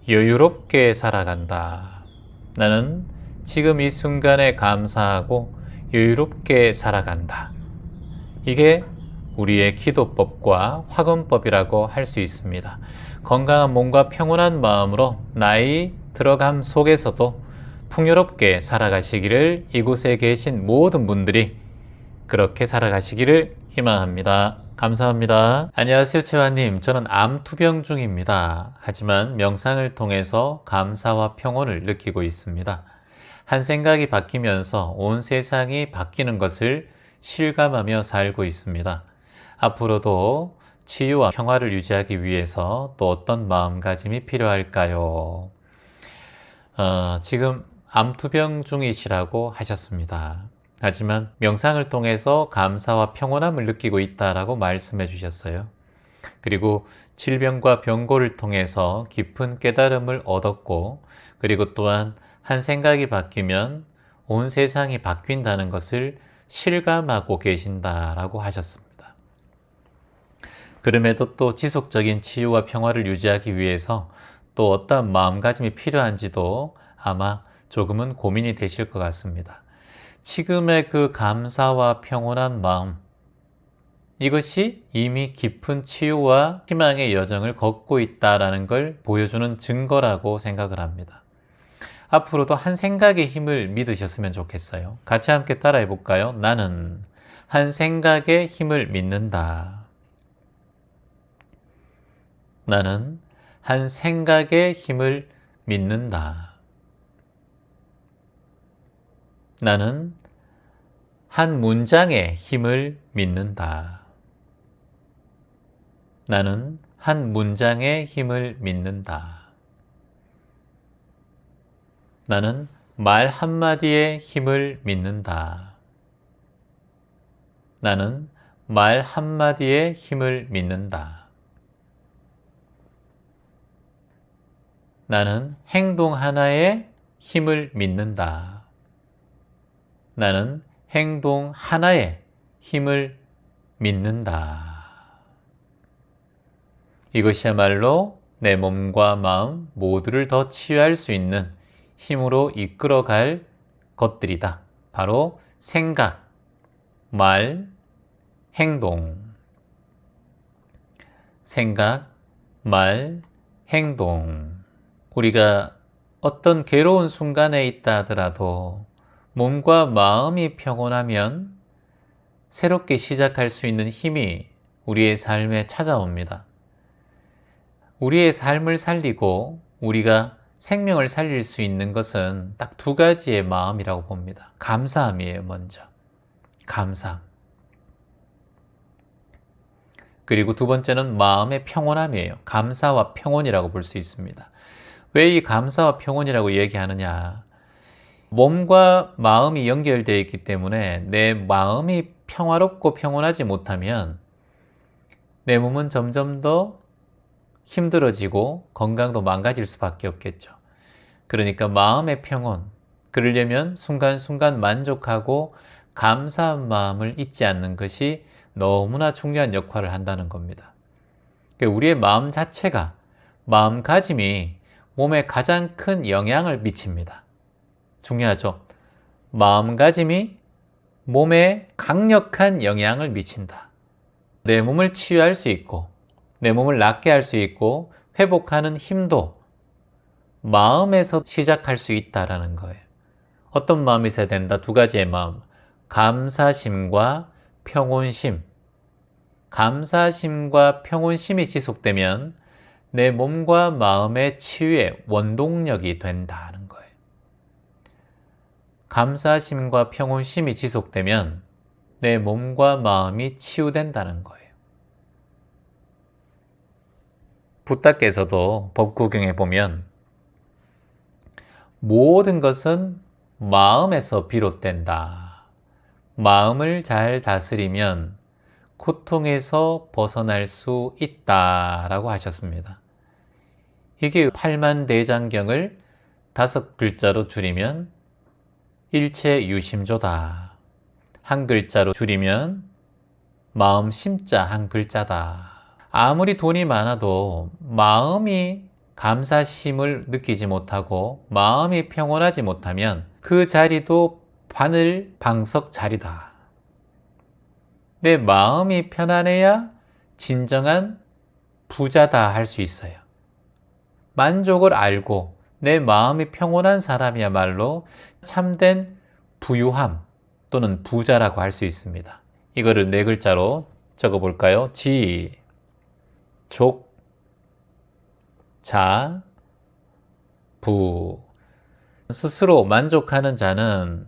여유롭게 살아간다. 나는 지금 이 순간에 감사하고 여유롭게 살아간다. 이게 우리의 기도법과 화근법이라고 할 수 있습니다. 건강한 몸과 평온한 마음으로 나이 들어감 속에서도 풍요롭게 살아가시기를 이곳에 계신 모든 분들이 그렇게 살아가시기를 희망합니다. 감사합니다. 안녕하세요, 채화님. 저는 암투병 중입니다. 하지만 명상을 통해서 감사와 평온을 느끼고 있습니다. 한 생각이 바뀌면서 온 세상이 바뀌는 것을 실감하며 살고 있습니다. 앞으로도 치유와 평화를 유지하기 위해서 또 어떤 마음가짐이 필요할까요? 지금 암투병 중이시라고 하셨습니다. 하지만 명상을 통해서 감사와 평온함을 느끼고 있다라고 말씀해 주셨어요. 그리고 질병과 병고를 통해서 깊은 깨달음을 얻었고, 그리고 또한 한 생각이 바뀌면 온 세상이 바뀐다는 것을 실감하고 계신다라고 하셨습니다. 그럼에도 또 지속적인 치유와 평화를 유지하기 위해서 또 어떤 마음가짐이 필요한지도 아마 조금은 고민이 되실 것 같습니다. 지금의 그 감사와 평온한 마음, 이것이 이미 깊은 치유와 희망의 여정을 걷고 있다는 걸 보여주는 증거라고 생각을 합니다. 앞으로도 한 생각의 힘을 믿으셨으면 좋겠어요. 같이 함께 따라해 볼까요? 나는 한 생각의 힘을 믿는다. 나는 한 생각의 힘을 믿는다. 나는 한 문장의 힘을 믿는다. 나는 한 문장의 힘을 믿는다. 나는 말 한마디의 힘을 믿는다. 나는 말 한마디의 힘을 믿는다. 나는 행동 하나의 힘을 믿는다. 나는 행동 하나의 힘을 믿는다. 이것이야말로 내 몸과 마음 모두를 더 치유할 수 있는 힘으로 이끌어갈 것들이다. 바로 생각, 말, 행동. 생각, 말, 행동. 우리가 어떤 괴로운 순간에 있다 하더라도 몸과 마음이 평온하면 새롭게 시작할 수 있는 힘이 우리의 삶에 찾아옵니다. 우리의 삶을 살리고 우리가 생명을 살릴 수 있는 것은 딱 두 가지의 마음이라고 봅니다. 감사함이에요, 먼저. 감사함. 그리고 두 번째는 마음의 평온함이에요. 감사와 평온이라고 볼 수 있습니다. 왜 이 감사와 평온이라고 얘기하느냐? 몸과 마음이 연결되어 있기 때문에 내 마음이 평화롭고 평온하지 못하면 내 몸은 점점 더 힘들어지고 건강도 망가질 수밖에 없겠죠. 그러니까 마음의 평온, 그러려면 순간순간 만족하고 감사한 마음을 잊지 않는 것이 너무나 중요한 역할을 한다는 겁니다. 우리의 마음 자체가, 마음가짐이 몸에 가장 큰 영향을 미칩니다. 중요하죠? 마음가짐이 몸에 강력한 영향을 미친다. 내 몸을 치유할 수 있고 내 몸을 낫게 할 수 있고 회복하는 힘도 마음에서 시작할 수 있다라는 거예요. 어떤 마음이 있어야 된다? 두 가지의 마음. 감사심과 평온심. 감사심과 평온심이 지속되면 내 몸과 마음의 치유의 원동력이 된다는 거예요. 감사심과 평온심이 지속되면 내 몸과 마음이 치유된다는 거예요. 부다께서도 법구경에 보면 모든 것은 마음에서 비롯된다. 마음을 잘 다스리면 고통에서 벗어날 수 있다라고 하셨습니다. 이게 팔만대장경을 5글자로 줄이면 일체유심조다. 한 글자로 줄이면 마음 심자 한 글자다. 아무리 돈이 많아도 마음이 감사심을 느끼지 못하고 마음이 평온하지 못하면 그 자리도 바늘 방석 자리다. 내 마음이 편안해야 진정한 부자다 할 수 있어요. 만족을 알고 내 마음이 평온한 사람이야말로 참된 부유함 또는 부자라고 할 수 있습니다. 이거를 4글자로 적어볼까요? 지, 족, 자, 부. 스스로 만족하는 자는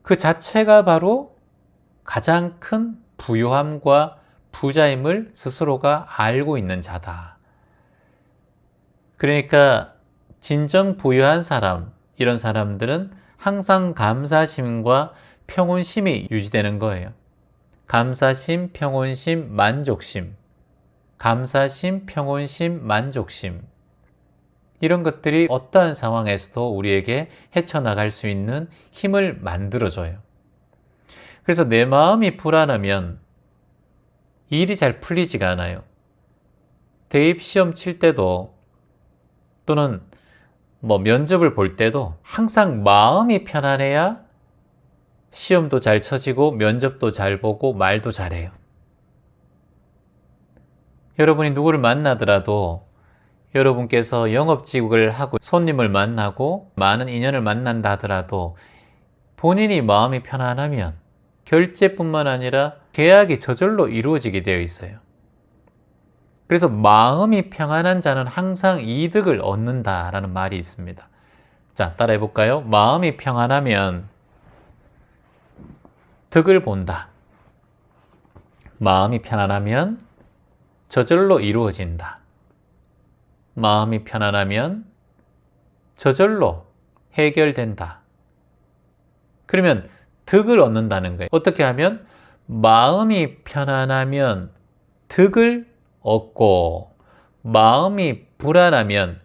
그 자체가 바로 가장 큰 부유함과 부자임을 스스로가 알고 있는 자다. 그러니까 진정 부유한 사람, 이런 사람들은 항상 감사심과 평온심이 유지되는 거예요. 감사심, 평온심, 만족심. 감사심, 평온심, 만족심. 이런 것들이 어떠한 상황에서도 우리에게 헤쳐나갈 수 있는 힘을 만들어줘요. 그래서 내 마음이 불안하면 일이 잘 풀리지가 않아요. 대입시험 칠 때도 또는 면접을 볼 때도 항상 마음이 편안해야 시험도 잘 쳐지고 면접도 잘 보고 말도 잘해요. 여러분이 누구를 만나더라도 여러분께서 영업직을 하고 손님을 만나고 많은 인연을 만난다 하더라도 본인이 마음이 편안하면 결제뿐만 아니라 계약이 저절로 이루어지게 되어 있어요. 그래서 마음이 평안한 자는 항상 이득을 얻는다라는 말이 있습니다. 자, 따라해 볼까요? 마음이 평안하면 득을 본다. 마음이 편안하면 저절로 이루어진다. 마음이 편안하면 저절로 해결된다. 그러면 득을 얻는다는 거예요. 어떻게 하면 마음이 편안하면 득을 얻고 마음이 불안하면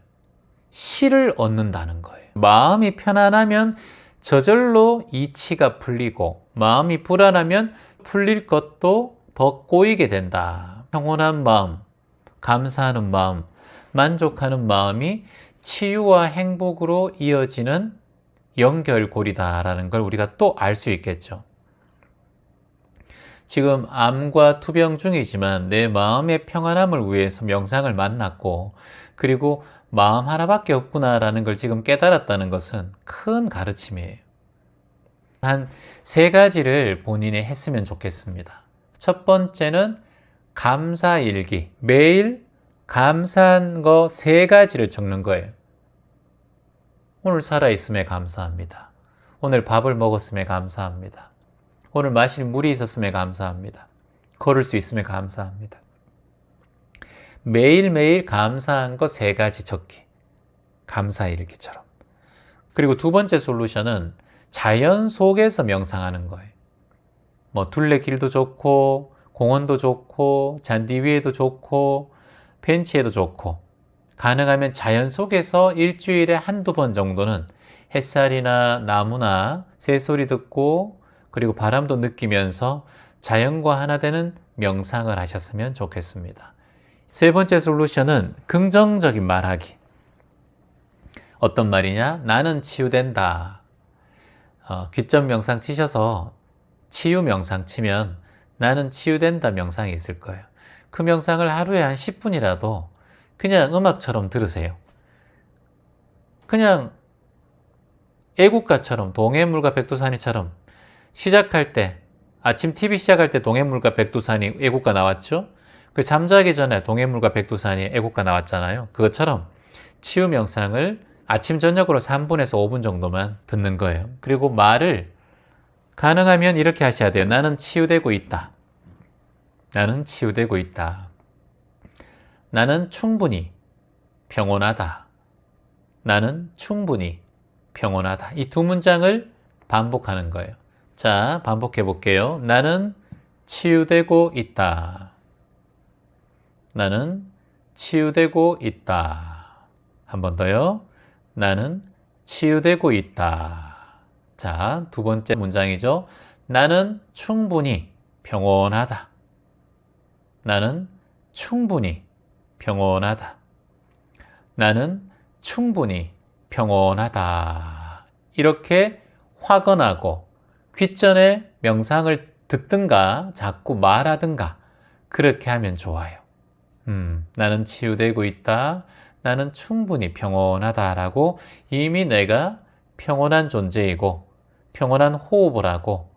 실을 얻는다는 거예요. 마음이 편안하면 저절로 이치가 풀리고 마음이 불안하면 풀릴 것도 더 꼬이게 된다. 평온한 마음, 감사하는 마음, 만족하는 마음이 치유와 행복으로 이어지는 연결고리다라는 걸 우리가 또 알 수 있겠죠. 지금 암과 투병 중이지만 내 마음의 평안함을 위해서 명상을 만났고 그리고 마음 하나밖에 없구나라는 걸 지금 깨달았다는 것은 큰 가르침이에요. 한 3가지를 본인이 했으면 좋겠습니다. 첫 번째는 감사일기. 매일 감사한 거 3가지를 적는 거예요. 오늘 살아있음에 감사합니다. 오늘 밥을 먹었음에 감사합니다. 오늘 마실 물이 있었음에 감사합니다. 걸을 수 있음에 감사합니다. 매일매일 감사한 거 3가지 적기. 감사일기처럼. 그리고 2번째 솔루션은 자연 속에서 명상하는 거예요. 뭐 둘레길도 좋고 공원도 좋고 잔디 위에도 좋고 벤치에도 좋고 가능하면 자연 속에서 일주일에 1~2번 정도는 햇살이나 나무나 새소리 듣고 그리고 바람도 느끼면서 자연과 하나 되는 명상을 하셨으면 좋겠습니다. 3번째 솔루션은 긍정적인 말하기. 어떤 말이냐? 나는 치유된다. 귀점 명상 치셔서 치유 명상 치면 나는 치유된다 명상이 있을 거예요. 그 명상을 하루에 한 10분이라도 그냥 음악처럼 들으세요. 그냥 애국가처럼 동해물과 백두산이처럼 시작할 때 아침 TV 시작할 때 동해물과 백두산이 애국가 나왔죠? 그 잠자기 전에 동해물과 백두산이 애국가 나왔잖아요. 그것처럼 치유 명상을 아침 저녁으로 3분에서 5분 정도만 듣는 거예요. 그리고 말을 가능하면 이렇게 하셔야 돼요. 나는 치유되고 있다. 나는 치유되고 있다. 나는 충분히 평온하다. 나는 충분히 평온하다. 이 2문장을 반복하는 거예요. 자, 반복해 볼게요. 나는 치유되고 있다. 나는 치유되고 있다. 한 번 더요. 나는 치유되고 있다. 자, 2번째 문장이죠. 나는 충분히 평온하다. 나는 충분히 평온하다. 나는 충분히 평온하다. 이렇게 확언하고 귓전에 명상을 듣든가 자꾸 말하든가 그렇게 하면 좋아요. 나는 치유되고 있다. 나는 충분히 평온하다라고 이미 내가 평온한 존재이고 평온한 호흡을 하고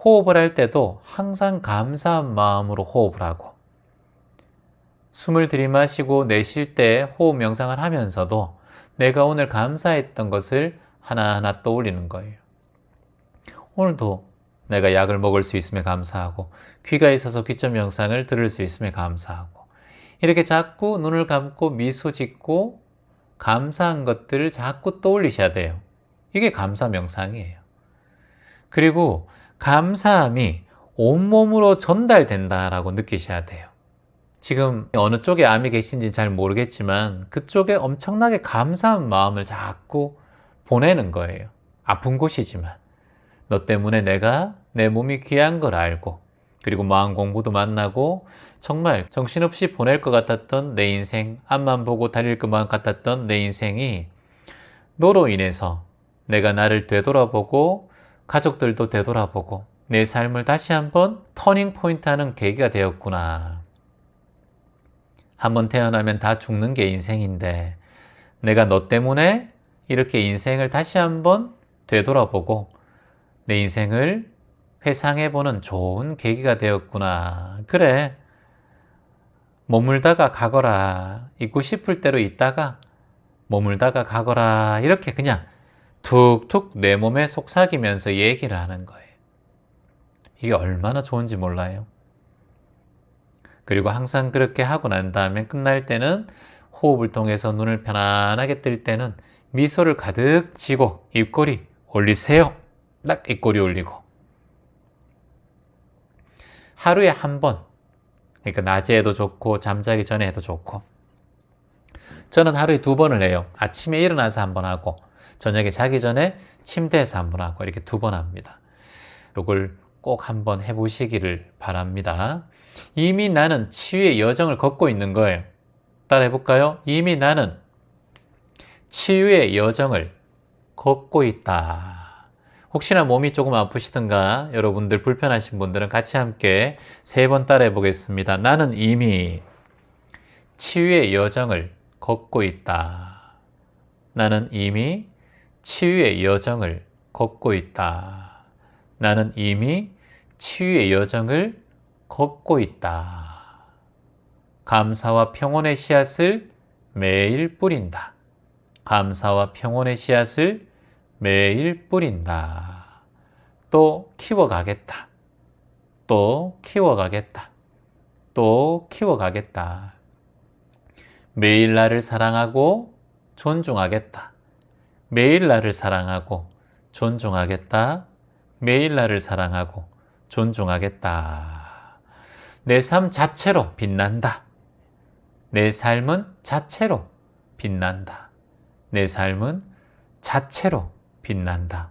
호흡을 할 때도 항상 감사한 마음으로 호흡을 하고 숨을 들이마시고 내쉴 때 호흡 명상을 하면서도 내가 오늘 감사했던 것을 하나하나 떠올리는 거예요. 오늘도 내가 약을 먹을 수 있음에 감사하고 귀가 있어서 귀점 명상을 들을 수 있음에 감사하고 이렇게 자꾸 눈을 감고 미소 짓고 감사한 것들을 자꾸 떠올리셔야 돼요. 이게 감사 명상이에요. 그리고 감사함이 온몸으로 전달된다라고 느끼셔야 돼요. 지금 어느 쪽에 암이 계신지는 잘 모르겠지만 그쪽에 엄청나게 감사한 마음을 자꾸 보내는 거예요. 아픈 곳이지만 너 때문에 내가 내 몸이 귀한 걸 알고 그리고 마음 공부도 만나고 정말 정신없이 보낼 것 같았던 내 인생, 앞만 보고 달릴 것만 같았던 내 인생이 너로 인해서 내가 나를 되돌아보고 가족들도 되돌아보고 내 삶을 다시 한번 터닝 포인트 하는 계기가 되었구나. 한번 태어나면 다 죽는 게 인생인데 내가 너 때문에 이렇게 인생을 다시 한번 되돌아보고 내 인생을 회상해보는 좋은 계기가 되었구나. 그래, 머물다가 가거라. 있고 싶을 대로 있다가 머물다가 가거라. 이렇게 그냥 툭툭 내 몸에 속삭이면서 얘기를 하는 거예요. 이게 얼마나 좋은지 몰라요. 그리고 항상 그렇게 하고 난 다음에 끝날 때는 호흡을 통해서 눈을 편안하게 뜰 때는 미소를 가득 지고 입꼬리 올리세요. 딱 입꼬리 올리고. 하루에 한 번, 그러니까 낮에 해도 좋고 잠자기 전에 해도 좋고. 저는 하루에 2번을 해요. 아침에 일어나서 한 번 하고 저녁에 자기 전에 침대에서 한 번 하고 이렇게 2번 합니다. 이걸 꼭 한번 해보시기를 바랍니다. 이미 나는 치유의 여정을 걷고 있는 거예요. 따라 해볼까요? 이미 나는 치유의 여정을 걷고 있다. 혹시나 몸이 조금 아프시든가 여러분들 불편하신 분들은 같이 함께 3번 따라 해보겠습니다. 나는 이미 치유의 여정을 걷고 있다. 나는 이미 치유의 여정을 걷고 있다. 나는 이미 치유의 여정을 걷고 있다. 감사와 평온의 씨앗을 매일 뿌린다. 감사와 평온의 씨앗을 매일 뿌린다. 또 키워가겠다. 또 키워가겠다. 또 키워가겠다. 매일 나를 사랑하고 존중하겠다. 매일 나를 사랑하고 존중하겠다. 매일 나를 사랑하고 존중하겠다. 내 삶 자체로 빛난다. 내 삶은 자체로 빛난다. 내 삶은 자체로 빛난다.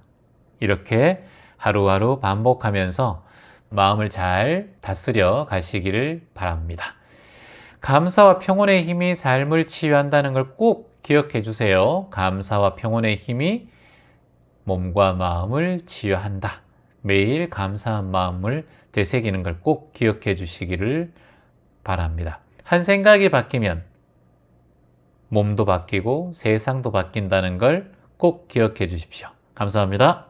이렇게 하루하루 반복하면서 마음을 잘 다스려 가시기를 바랍니다. 감사와 평온의 힘이 삶을 치유한다는 걸 꼭 기억해 주세요. 감사와 평온의 힘이 몸과 마음을 치유한다. 매일 감사한 마음을 되새기는 걸 꼭 기억해 주시기를 바랍니다. 한 생각이 바뀌면 몸도 바뀌고 세상도 바뀐다는 걸 꼭 기억해 주십시오. 감사합니다.